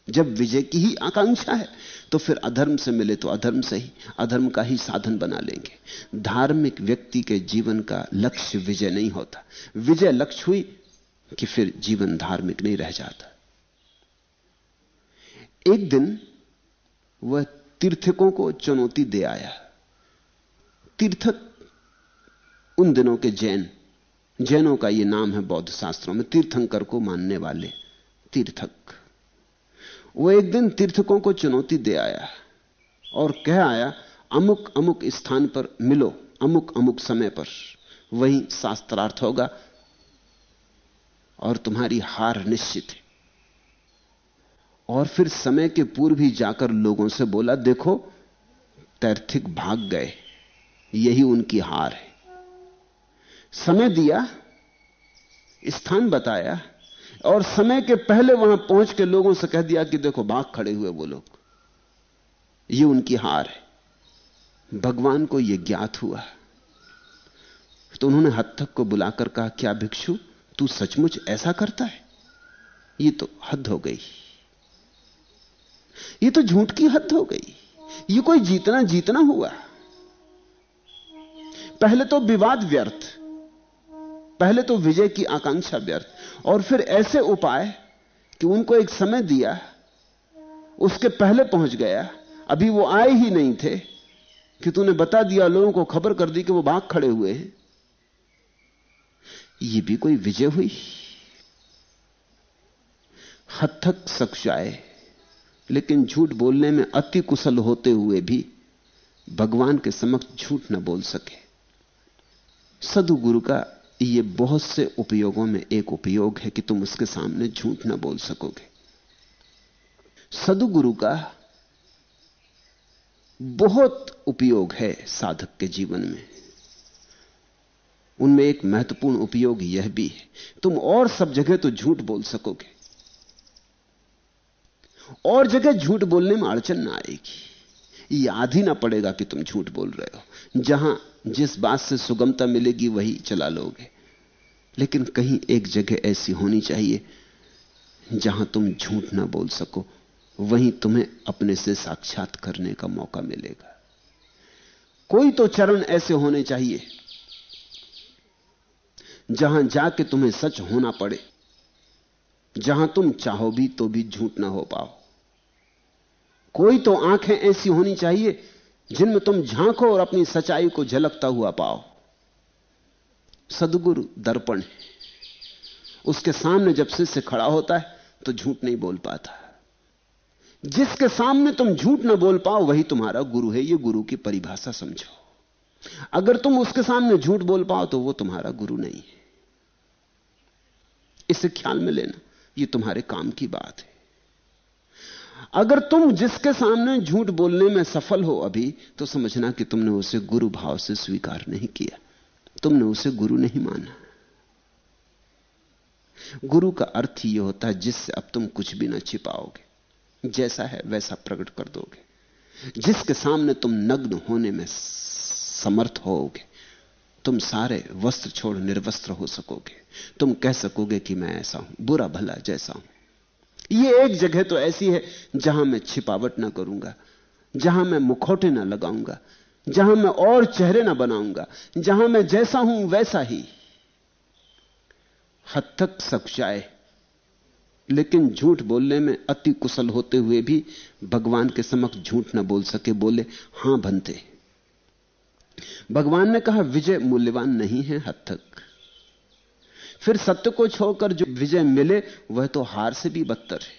जब विजय की ही आकांक्षा है तो फिर अधर्म से मिले तो अधर्म से ही, अधर्म का ही साधन बना लेंगे। धार्मिक व्यक्ति के जीवन का लक्ष्य विजय नहीं होता। विजय लक्ष्य हुई कि फिर जीवन धार्मिक नहीं रह जाता। एक दिन वह तीर्थकों को चुनौती दे आया। तीर्थक उन दिनों के जैनों का यह नाम है बौद्ध शास्त्रों में, तीर्थंकर को मानने वाले तीर्थक। वो एक दिन तीर्थकों को चुनौती दे आया और कह आया, अमुक अमुक स्थान पर मिलो, अमुक अमुक समय पर, वहीं शास्त्रार्थ होगा और तुम्हारी हार निश्चित है। और फिर समय के पूर्व ही जाकर लोगों से बोला, देखो तैर्थिक भाग गए, यही उनकी हार है। समय दिया, स्थान बताया और समय के पहले वहां पहुंच के लोगों से कह दिया कि देखो भाग खड़े हुए वो लोग, ये उनकी हार है। भगवान को यह ज्ञात हुआ तो उन्होंने हत्तक को बुलाकर कहा, क्या भिक्षु तू सचमुच ऐसा करता है? ये तो हद हो गई, ये तो झूठ की हद हो गई। ये कोई जीतना जीतना हुआ? पहले तो विवाद व्यर्थ, पहले तो विजय की आकांक्षा व्यर्थ, और फिर ऐसे उपाय कि उनको एक समय दिया, उसके पहले पहुंच गया, अभी वो आए ही नहीं थे कि तूने बता दिया, लोगों को खबर कर दी कि वो भाग खड़े हुए हैं। ये भी कोई विजय हुई? हत्थक सक्षाए, लेकिन झूठ बोलने में अति कुशल होते हुए भी भगवान के समक्ष झूठ न बोल सके। सदगुरु का ये बहुत से उपयोगों में एक उपयोग है कि तुम उसके सामने झूठ न बोल सकोगे। सदगुरु का बहुत उपयोग है साधक के जीवन में। उनमें एक महत्वपूर्ण उपयोग यह भी है, तुम और सब जगह तो झूठ बोल सकोगे, और जगह झूठ बोलने में अड़चन ना आएगी। याद ही ना पड़ेगा कि तुम झूठ बोल रहे हो। जहां जिस बात से सुगमता मिलेगी वही चला लोगे। लेकिन कहीं एक जगह ऐसी होनी चाहिए जहां तुम झूठ ना बोल सको, वहीं तुम्हें अपने से साक्षात करने का मौका मिलेगा। कोई तो चरण ऐसे होने चाहिए जहां जाके तुम्हें सच होना पड़े। जहां तुम चाहो भी तो भी झूठ ना हो पाओ। कोई तो आंखें ऐसी होनी चाहिए जिनमें तुम झांको और अपनी सच्चाई को झलकता हुआ पाओ। सद्गुरु दर्पण है, उसके सामने जब शिष्य खड़ा होता है तो झूठ नहीं बोल पाता। जिसके सामने तुम झूठ ना बोल पाओ वही तुम्हारा गुरु है। यह गुरु की परिभाषा समझो। अगर तुम उसके सामने झूठ बोल पाओ तो वो तुम्हारा गुरु नहीं है। इसे ख्याल में लेना, यह तुम्हारे काम की बात है। अगर तुम जिसके सामने झूठ बोलने में सफल हो अभी, तो समझना कि तुमने उसे गुरु भाव से स्वीकार नहीं किया, तुमने उसे गुरु नहीं माना। गुरु का अर्थ ही यह होता है जिससे अब तुम कुछ भी ना छिपाओगे, जैसा है वैसा प्रकट कर दोगे। जिसके सामने तुम नग्न होने में समर्थ होगे, तुम सारे वस्त्र छोड़ निर्वस्त्र हो सकोगे। तुम कह सकोगे कि मैं ऐसा हूं, बुरा भला जैसा हूं। यह एक जगह तो ऐसी है जहां मैं छिपावट ना करूंगा, जहां मैं मुखौटे ना लगाऊंगा, जहां मैं और चेहरे ना बनाऊंगा, जहां मैं जैसा हूं वैसा ही। हद तक सच्चाई, लेकिन झूठ बोलने में अति कुशल होते हुए भी भगवान के समक्ष झूठ ना बोल सके, बोले हां बनते। भगवान ने कहा विजय मूल्यवान नहीं है हद तक। फिर सत्य को छोड़कर जो विजय मिले वह तो हार से भी बदतर है।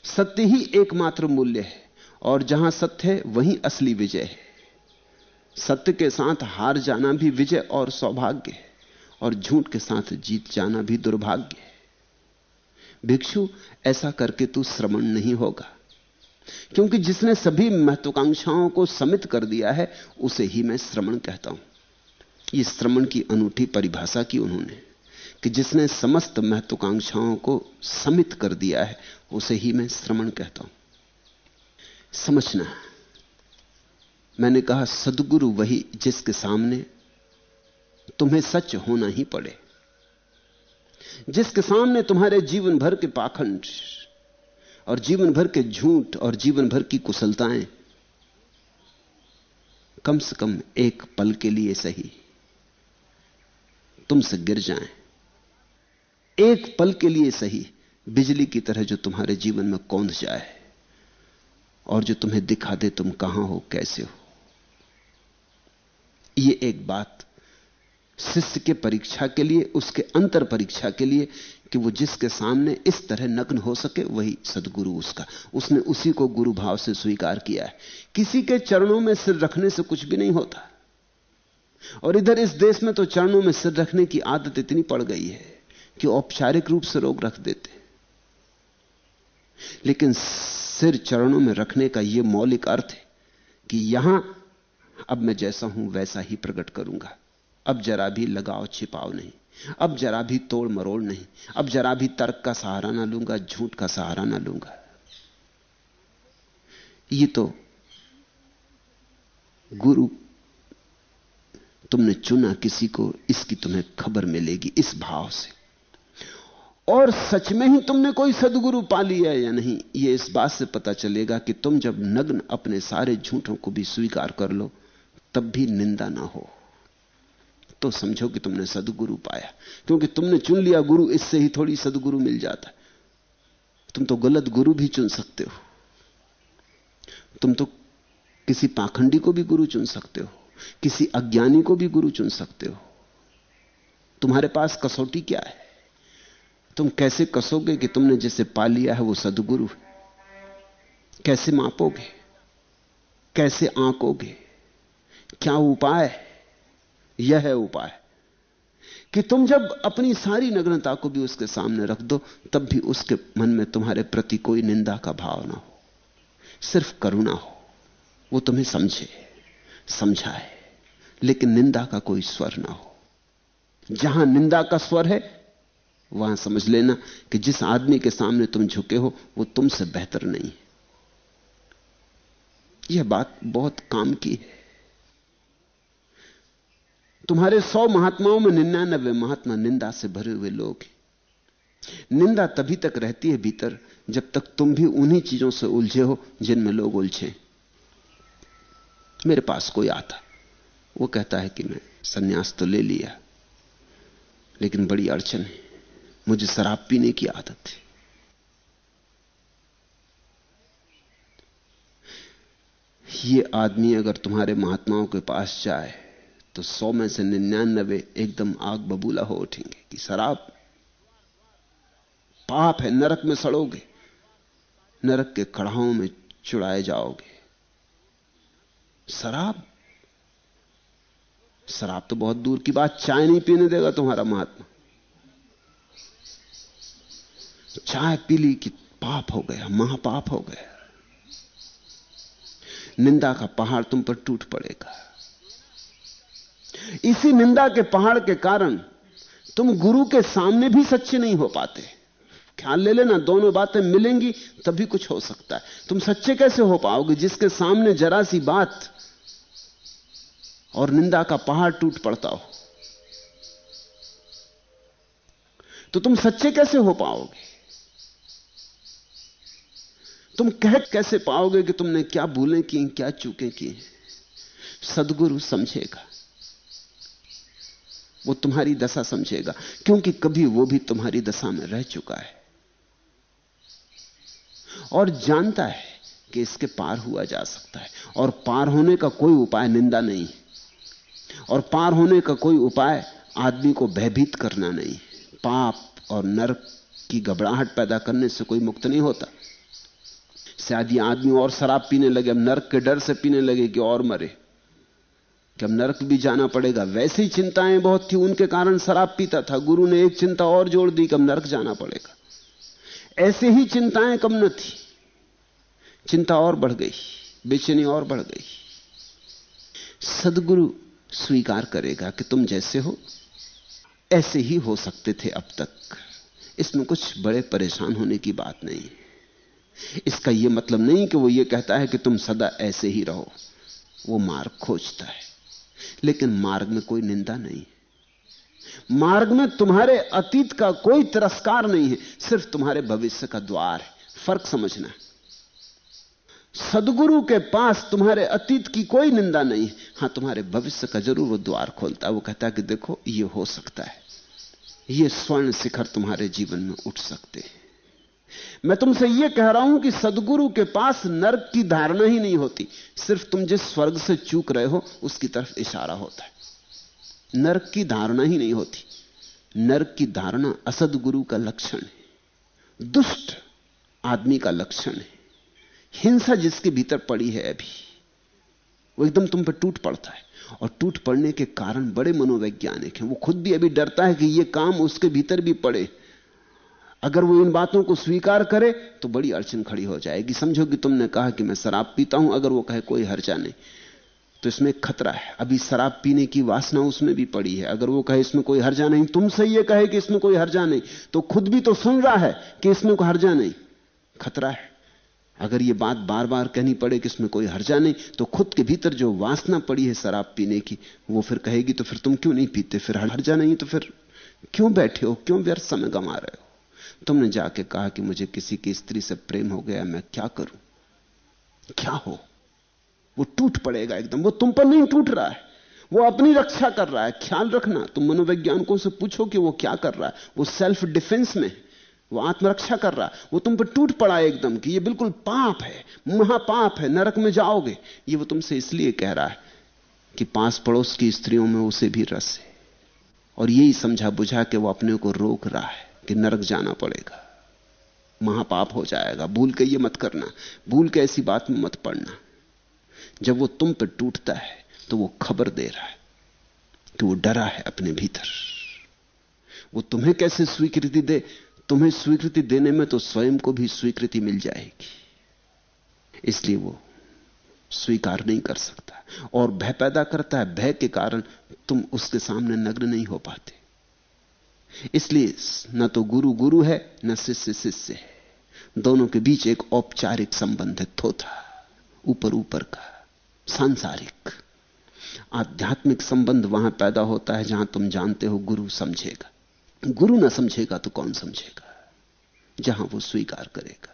सत्य ही एकमात्र मूल्य है, और जहां सत्य है वहीं असली विजय है। सत्य के साथ हार जाना भी विजय और सौभाग्य है, और झूठ के साथ जीत जाना भी दुर्भाग्य है। भिक्षु, ऐसा करके तू श्रमण नहीं होगा, क्योंकि जिसने सभी महत्वाकांक्षाओं को समित कर दिया है उसे ही मैं श्रमण कहता हूं। यह श्रमण की अनूठी परिभाषा की उन्होंने, कि जिसने समस्त महत्वाकांक्षाओं को समित कर दिया है उसे ही मैं श्रमण कहता हूं। समझना, मैंने कहा सद्गुरु वही जिसके सामने तुम्हें सच होना ही पड़े, जिसके सामने तुम्हारे जीवन भर के पाखंड और जीवन भर के झूठ और जीवन भर की कुशलताएं कम से कम एक पल के लिए सही तुमसे गिर जाएं, एक पल के लिए सही बिजली की तरह जो तुम्हारे जीवन में कौंध जाए और जो तुम्हें दिखा दे तुम कहां हो, कैसे हो। यह एक बात शिष्य के परीक्षा के लिए, उसके अंतर परीक्षा के लिए, कि वो जिसके सामने इस तरह नग्न हो सके वही सद्गुरु उसका। उसने उसी को गुरु भाव से स्वीकार किया है। किसी के चरणों में सिर रखने से कुछ भी नहीं होता, और इधर इस देश में तो चरणों में सिर रखने की आदत इतनी पड़ गई है कि औपचारिक रूप से लोग रख देते। लेकिन सिर चरणों में रखने का यह मौलिक अर्थ है कि यहां अब मैं जैसा हूं वैसा ही प्रकट करूंगा। अब जरा भी लगाव छिपाव नहीं, अब जरा भी तोड़ मरोड़ नहीं, अब जरा भी तर्क का सहारा ना लूंगा, झूठ का सहारा ना लूंगा। ये तो गुरु तुमने चुना किसी को, इसकी तुम्हें खबर मिलेगी इस भाव से। और सच में ही तुमने कोई सद्गुरु पा लिया या नहीं, यह इस बात से पता चलेगा कि तुम जब नग्न अपने सारे झूठों को भी स्वीकार कर लो तब भी निंदा ना हो, तो समझो कि तुमने सद्गुरु पाया। क्योंकि तुमने चुन लिया गुरु, इससे ही थोड़ी सद्गुरु मिल जाता। तुम तो गलत गुरु भी चुन सकते हो, तुम तो किसी पाखंडी को भी गुरु चुन सकते हो, किसी अज्ञानी को भी गुरु चुन सकते हो। तुम्हारे पास कसौटी क्या है? तुम कैसे कसोगे कि तुमने जिसे पा लिया है वो सद्गुरु है? कैसे मापोगे, कैसे आंकोगे? क्या उपाय है? यह है उपाय कि तुम जब अपनी सारी नग्नता को भी उसके सामने रख दो तब भी उसके मन में तुम्हारे प्रति कोई निंदा का भाव ना हो, सिर्फ करुणा हो। वो तुम्हें समझे, समझाए, लेकिन निंदा का कोई स्वर ना हो। जहां निंदा का स्वर है वहां समझ लेना कि जिस आदमी के सामने तुम झुके हो वो तुमसे बेहतर नहीं है। यह बात बहुत काम की है। तुम्हारे 100 महात्माओं में 99 महात्मा निंदा से भरे हुए लोग हैं। निंदा तभी तक रहती है भीतर जब तक तुम भी उन्हीं चीजों से उलझे हो जिनमें लोग उलझे। मेरे पास कोई आता, वो कहता है कि मैं सन्यास तो ले लिया लेकिन बड़ी अड़चन है, मुझे शराब पीने की आदत है। ये आदमी अगर तुम्हारे महात्माओं के पास जाए तो 100 में से 99 एकदम आग बबूला हो उठेंगे कि शराब पाप है, नरक में सड़ोगे, नरक के कड़ाहों में चुड़ाए जाओगे। शराब शराब तो बहुत दूर की बात, चाय नहीं पीने देगा तुम्हारा महात्मा। चाय पी ली कि पाप हो गया, महापाप हो गया। निंदा का पहाड़ तुम पर टूट पड़ेगा। इसी निंदा के पहाड़ के कारण तुम गुरु के सामने भी सच्चे नहीं हो पाते। ख्याल ले लेना, दोनों बातें मिलेंगी तभी कुछ हो सकता है। तुम सच्चे कैसे हो पाओगे जिसके सामने जरा सी बात और निंदा का पहाड़ टूट पड़ता हो? तो तुम सच्चे कैसे हो पाओगे? तुम कह कैसे पाओगे कि तुमने क्या भूलें की, क्या चूकें की? सदगुरु समझेगा, वो तुम्हारी दशा समझेगा, क्योंकि कभी वो भी तुम्हारी दशा में रह चुका है और जानता है कि इसके पार हुआ जा सकता है। और पार होने का कोई उपाय निंदा नहीं, और पार होने का कोई उपाय आदमी को भयभीत करना नहीं। पाप और नरक की घबराहट पैदा करने से कोई मुक्त नहीं होता। शायद ये आदमी और शराब पीने लगे, अब नरक के डर से पीने लगे कि और मरे, कि अब नरक भी जाना पड़ेगा। वैसे ही चिंताएं बहुत थी, उनके कारण शराब पीता था। गुरु ने एक चिंता और जोड़ दी कि अब नरक जाना पड़ेगा। ऐसे ही चिंताएं कम न थी, चिंता और बढ़ गई, बेचैनी और बढ़ गई। सदगुरु स्वीकार करेगा कि तुम जैसे हो ऐसे ही हो सकते थे अब तक। इसमें कुछ बड़े परेशान होने की बात नहीं है। इसका यह मतलब नहीं कि वो ये कहता है कि तुम सदा ऐसे ही रहो। वो मार्ग खोजता है, लेकिन मार्ग में कोई निंदा नहीं है। मार्ग में तुम्हारे अतीत का कोई तिरस्कार नहीं है, सिर्फ तुम्हारे भविष्य का द्वार है। फर्क समझना। सदगुरु के पास तुम्हारे अतीत की कोई निंदा नहीं है, हां तुम्हारे भविष्य का जरूर वो द्वार खोलता है। वो कहता है कि देखो ये हो सकता है, ये स्वर्ण शिखर तुम्हारे जीवन में उठ सकते हैं। मैं तुमसे यह कह रहा हूं कि सदगुरु के पास नरक की धारणा ही नहीं होती, सिर्फ तुम जिस स्वर्ग से चूक रहे हो उसकी तरफ इशारा होता है। नरक की धारणा ही नहीं होती। नरक की धारणा असदगुरु का लक्षण है, दुष्ट आदमी का लक्षण है। हिंसा जिसके भीतर पड़ी है अभी, वो एकदम तुम पर टूट पड़ता है, और टूट पड़ने के कारण बड़े मनोवैज्ञानिक हैं। वो खुद भी अभी डरता है कि यह काम उसके भीतर भी पड़े। अगर वो इन बातों को स्वीकार करे तो बड़ी अड़चन खड़ी हो जाएगी। समझो कि तुमने कहा कि मैं शराब पीता हूं, अगर वो कहे कोई हर्जा नहीं, तो इसमें खतरा है। अभी शराब पीने की वासना उसमें भी पड़ी है। अगर वो कहे इसमें कोई हर्जा नहीं, तुमसे ये कहे कि इसमें कोई हर्जा नहीं, तो खुद भी तो सुन रहा है कि इसमें कोई हर्जा नहीं, खतरा है। अगर ये बात बार बार कहनी पड़े कि इसमें कोई हर्जा नहीं, तो खुद के भीतर जो वासना पड़ी है शराब पीने की, वो फिर कहेगी तो फिर तुम क्यों नहीं पीते? फिर हर्जा नहीं तो फिर क्यों बैठे हो, क्यों व्यर्थ समय गंवा रहे हो? तुमने जाके कहा कि मुझे किसी की स्त्री से प्रेम हो गया, मैं क्या करूं? क्या हो? वो टूट पड़ेगा एकदम। वो तुम पर नहीं टूट रहा है, वो अपनी रक्षा कर रहा है। ख्याल रखना, तुम मनोवैज्ञानिकों से पूछो कि वो क्या कर रहा है। वो सेल्फ डिफेंस में, वो आत्मरक्षा कर रहा है। वो तुम पर टूट पड़ा है एकदम कि ये बिल्कुल पाप है, महापाप है, नरक में जाओगे। ये वो तुमसे इसलिए कह रहा है कि पास पड़ोस की स्त्रियों में उसे भी रस है, और यही समझा बुझा के वो अपने को रोक रहा है कि नरक जाना पड़ेगा, महापाप हो जाएगा। भूल के ये मत करना, भूल के ऐसी बात में मत पड़ना। जब वो तुम पर टूटता है तो वो खबर दे रहा है कि वो डरा है अपने भीतर। वो तुम्हें कैसे स्वीकृति दे? तुम्हें स्वीकृति देने में तो स्वयं को भी स्वीकृति मिल जाएगी, इसलिए वो स्वीकार नहीं कर सकता और भय पैदा करता है। भय के कारण तुम उसके सामने नग्न नहीं हो पाते। इसलिए न तो गुरु गुरु है, न शिष्य शिष्य है। दोनों के बीच एक औपचारिक संबंध है, थोथा, ऊपर ऊपर का, सांसारिक। आध्यात्मिक संबंध वहां पैदा होता है जहां तुम जानते हो गुरु समझेगा। गुरु ना समझेगा तो कौन समझेगा? जहां वो स्वीकार करेगा,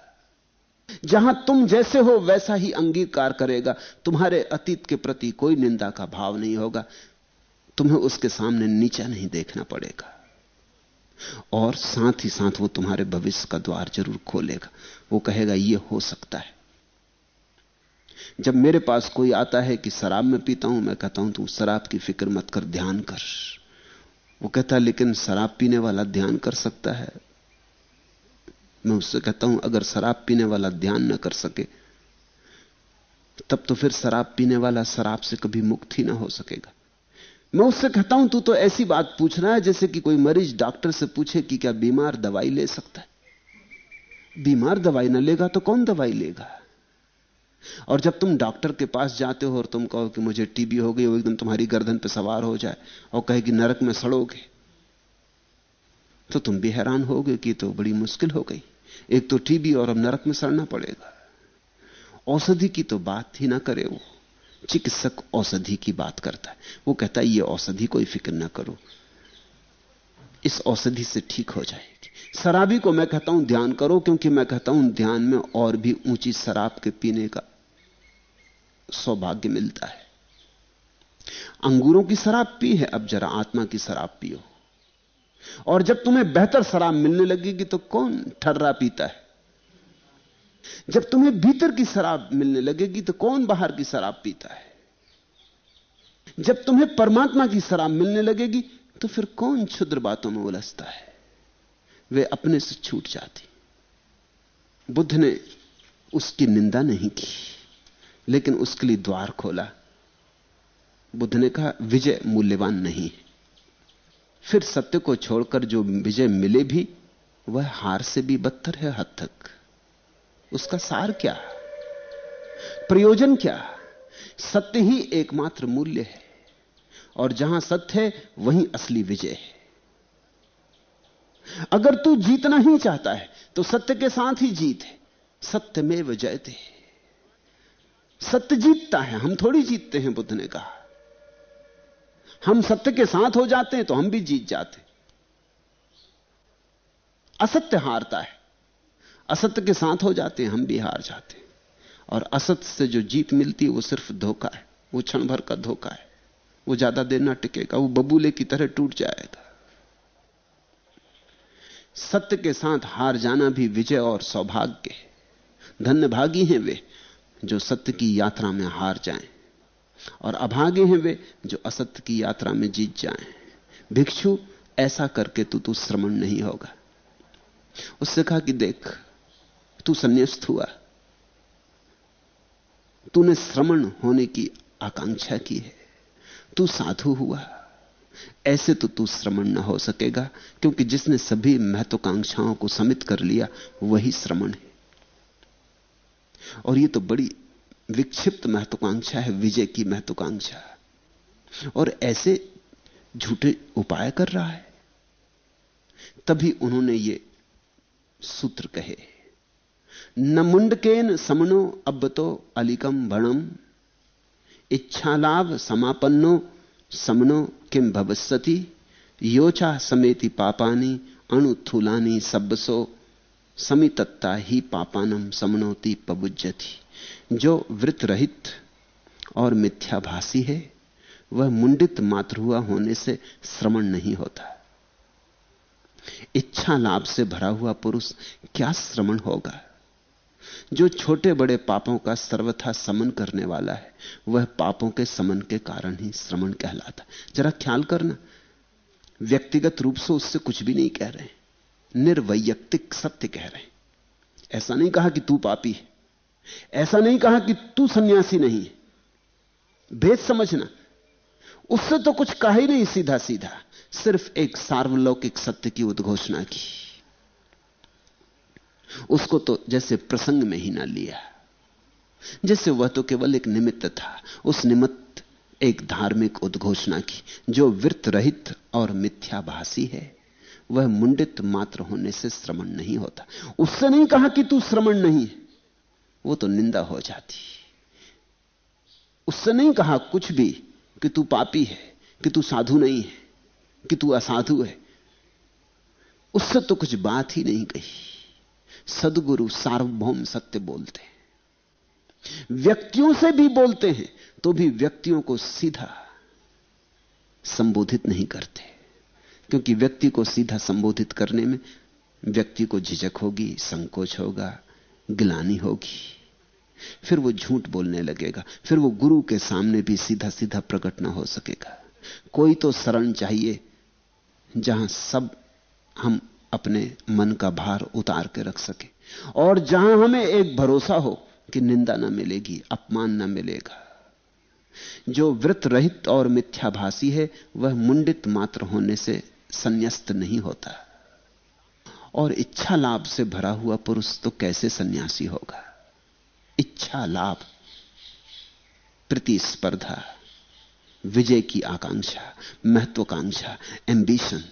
जहां तुम जैसे हो वैसा ही अंगीकार करेगा। तुम्हारे अतीत के प्रति कोई निंदा का भाव नहीं होगा। तुम्हें उसके सामने नीचा नहीं देखना पड़ेगा। और साथ ही साथ वो तुम्हारे भविष्य का द्वार जरूर खोलेगा। वो कहेगा ये हो सकता है। जब मेरे पास कोई आता है कि शराब में पीता हूं, मैं कहता हूं तू शराब की फिक्र मत कर, ध्यान कर। वो कहता है लेकिन शराब पीने वाला ध्यान कर सकता है। मैं उससे कहता हूं अगर शराब पीने वाला ध्यान न कर सके तब तो फिर शराब पीने वाला शराब से कभी मुक्त ही ना हो सकेगा। मैं उससे कहता हूं तू तो ऐसी बात पूछ रहा है जैसे कि कोई मरीज डॉक्टर से पूछे कि क्या बीमार दवाई ले सकता है। बीमार दवाई ना लेगा तो कौन दवाई लेगा? और जब तुम डॉक्टर के पास जाते हो और तुम कहो कि मुझे टीबी हो गई, वो एकदम तुम्हारी गर्दन पे सवार हो जाए और कहे कि नरक में सड़ोगे, तो तुम भी हैरान होगे कि तो बड़ी मुश्किल हो गई। एक तो टीबी और अब नरक में सड़ना पड़ेगा। औषधि की तो बात ही ना करे वो। चिकित्सक औषधि की बात करता है। वो कहता है ये औषधि कोई फिक्र ना करो, इस औषधि से ठीक हो जाएगी। शराबी को मैं कहता हूं ध्यान करो, क्योंकि मैं कहता हूं ध्यान में और भी ऊंची शराब के पीने का सौभाग्य मिलता है। अंगूरों की शराब पी है, अब जरा आत्मा की शराब पियो। और जब तुम्हें बेहतर शराब मिलने लगेगी तो कौन ठर्रा पीता है? जब तुम्हें भीतर की शराब मिलने लगेगी तो कौन बाहर की शराब पीता है? जब तुम्हें परमात्मा की शराब मिलने लगेगी तो फिर कौन क्षुद्र बातों में उलझता है? वे अपने से छूट जाती। बुद्ध ने उसकी निंदा नहीं की, लेकिन उसके लिए द्वार खोला। बुद्ध ने कहा विजय मूल्यवान नहीं है। फिर सत्य को छोड़कर जो विजय मिले भी वह हार से भी बदतर है हद तक। उसका सार क्या, प्रयोजन क्या? सत्य ही एकमात्र मूल्य है, और जहां सत्य है वहीं असली विजय है। अगर तू जीतना ही चाहता है तो सत्य के साथ ही जीत है। सत्यमेव जयते। सत्य जीतता है, हम थोड़ी जीतते हैं। बुद्ध ने कहा हम सत्य के साथ हो जाते हैं तो हम भी जीत जाते। असत्य हारता है, असत्य के साथ हो जाते हैं हम भी हार जाते हैं। और असत्य से जो जीत मिलती है वो सिर्फ धोखा है, वो क्षण भर का धोखा है, वो ज्यादा देर ना टिकेगा, वो बबूले की तरह टूट जाएगा। सत्य के साथ हार जाना भी विजय और सौभाग्य है। धन्यभागी हैं वे जो सत्य की यात्रा में हार जाएं, और अभागे हैं वे जो असत्य की यात्रा में जीत जाएं। भिक्षु ऐसा करके तू श्रमण नहीं होगा। उससे कहा कि देख तू संन्यास्त हुआ, तूने श्रमण होने की आकांक्षा की है, तू साधु हुआ, ऐसे तो तू श्रमण न हो सकेगा, क्योंकि जिसने सभी महत्वाकांक्षाओं को समित कर लिया वही श्रमण है। और ये तो बड़ी विक्षिप्त महत्वाकांक्षा है, विजय की महत्वाकांक्षा, और ऐसे झूठे उपाय कर रहा है। तभी उन्होंने ये सूत्र कहे, न मुंडकेन समनो अब्बतो अलिकम भणम, इच्छालाभ समापन्नो समनो किम भवस्सति, योचा समेति पापानि अणुथूलानि सब्बसो, समितत्ता ही पापानम समनोति पबुज्यति। जो वृत रहित और मिथ्याभासी है वह मुंडित मात्र हुआ होने से श्रमण नहीं होता। इच्छा लाभ से भरा हुआ पुरुष क्या श्रमण होगा? जो छोटे बड़े पापों का सर्वथा समन करने वाला है वह पापों के समन के कारण ही श्रमण कहलाता। जरा ख्याल करना, व्यक्तिगत रूप से उससे कुछ भी नहीं कह रहे, निर्वैयक्तिक सत्य कह रहे हैं। ऐसा नहीं कहा कि तू पापी है, ऐसा नहीं कहा कि तू सन्यासी नहीं है। भेद समझना, उससे तो कुछ कहा ही नहीं, सीधा सीधा सिर्फ एक सार्वलौकिक सत्य की उद्घोषणा की। उसको तो जैसे प्रसंग में ही ना लिया, जैसे वह तो केवल एक निमित्त था। उस निमित्त एक धार्मिक उद्घोषणा की, जो वृत्त रहित और मिथ्याभासी है वह मुंडित मात्र होने से श्रमण नहीं होता। उससे नहीं कहा कि तू श्रमण नहीं है, वो तो निंदा हो जाती। उससे नहीं कहा कुछ भी कि तू पापी है, कि तू साधु नहीं है, कि तू असाधु है। उससे तो कुछ बात ही नहीं कही। सद्गुरु सार्वभौम सत्य बोलते हैं, व्यक्तियों से भी बोलते हैं तो भी व्यक्तियों को सीधा संबोधित नहीं करते, क्योंकि व्यक्ति को सीधा संबोधित करने में व्यक्ति को झिझक होगी, संकोच होगा, गिलानी होगी। फिर वो झूठ बोलने लगेगा, फिर वो गुरु के सामने भी सीधा सीधा प्रकट ना हो सकेगा। कोई तो शरण चाहिए जहां सब हम अपने मन का भार उतार के रख सके, और जहां हमें एक भरोसा हो कि निंदा ना मिलेगी, अपमान ना मिलेगा। जो व्रत रहित और मिथ्याभासी है वह मुंडित मात्र होने से संन्यास्त नहीं होता, और इच्छा लाभ से भरा हुआ पुरुष तो कैसे सन्यासी होगा। इच्छा लाभ, प्रतिस्पर्धा, विजय की आकांक्षा, महत्वाकांक्षा, एंबिशन,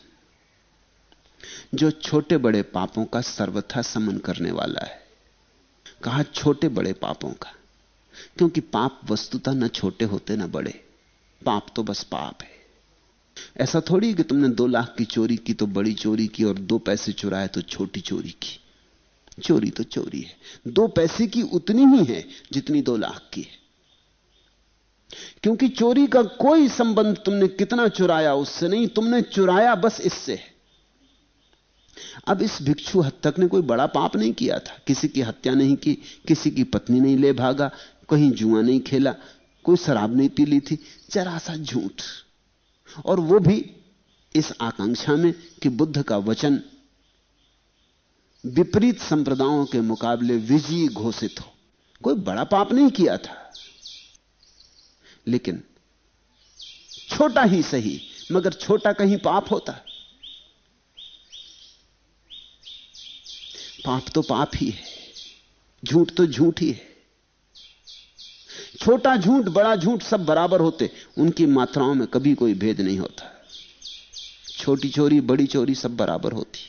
जो छोटे बड़े पापों का सर्वथा समन करने वाला है। कहा छोटे बड़े पापों का, क्योंकि पाप वस्तुतः न छोटे होते न बड़े, पाप तो बस पाप है। ऐसा थोड़ी कि तुमने 2 लाख की चोरी की तो बड़ी चोरी की, और 2 पैसे चुराए तो छोटी चोरी की। चोरी तो चोरी है, 2 पैसे की उतनी ही है जितनी 2 लाख की है, क्योंकि चोरी का कोई संबंध तुमने कितना चुराया उससे नहीं, तुमने चुराया बस इससे। अब इस भिक्षु हत्तक ने कोई बड़ा पाप नहीं किया था, किसी की हत्या नहीं की, किसी की पत्नी नहीं ले भागा, कहीं जुआ नहीं खेला, कोई शराब नहीं पी ली थी, जरा सा झूठ, और वो भी इस आकांक्षा में कि बुद्ध का वचन विपरीत संप्रदायों के मुकाबले विजयी घोषित हो। कोई बड़ा पाप नहीं किया था, लेकिन छोटा ही सही, मगर छोटा कहीं पाप होता। पाप तो पाप ही है, झूठ तो झूठ ही है। छोटा झूठ बड़ा झूठ सब बराबर होते, उनकी मात्राओं में कभी कोई भेद नहीं होता। छोटी चोरी बड़ी चोरी सब बराबर होती।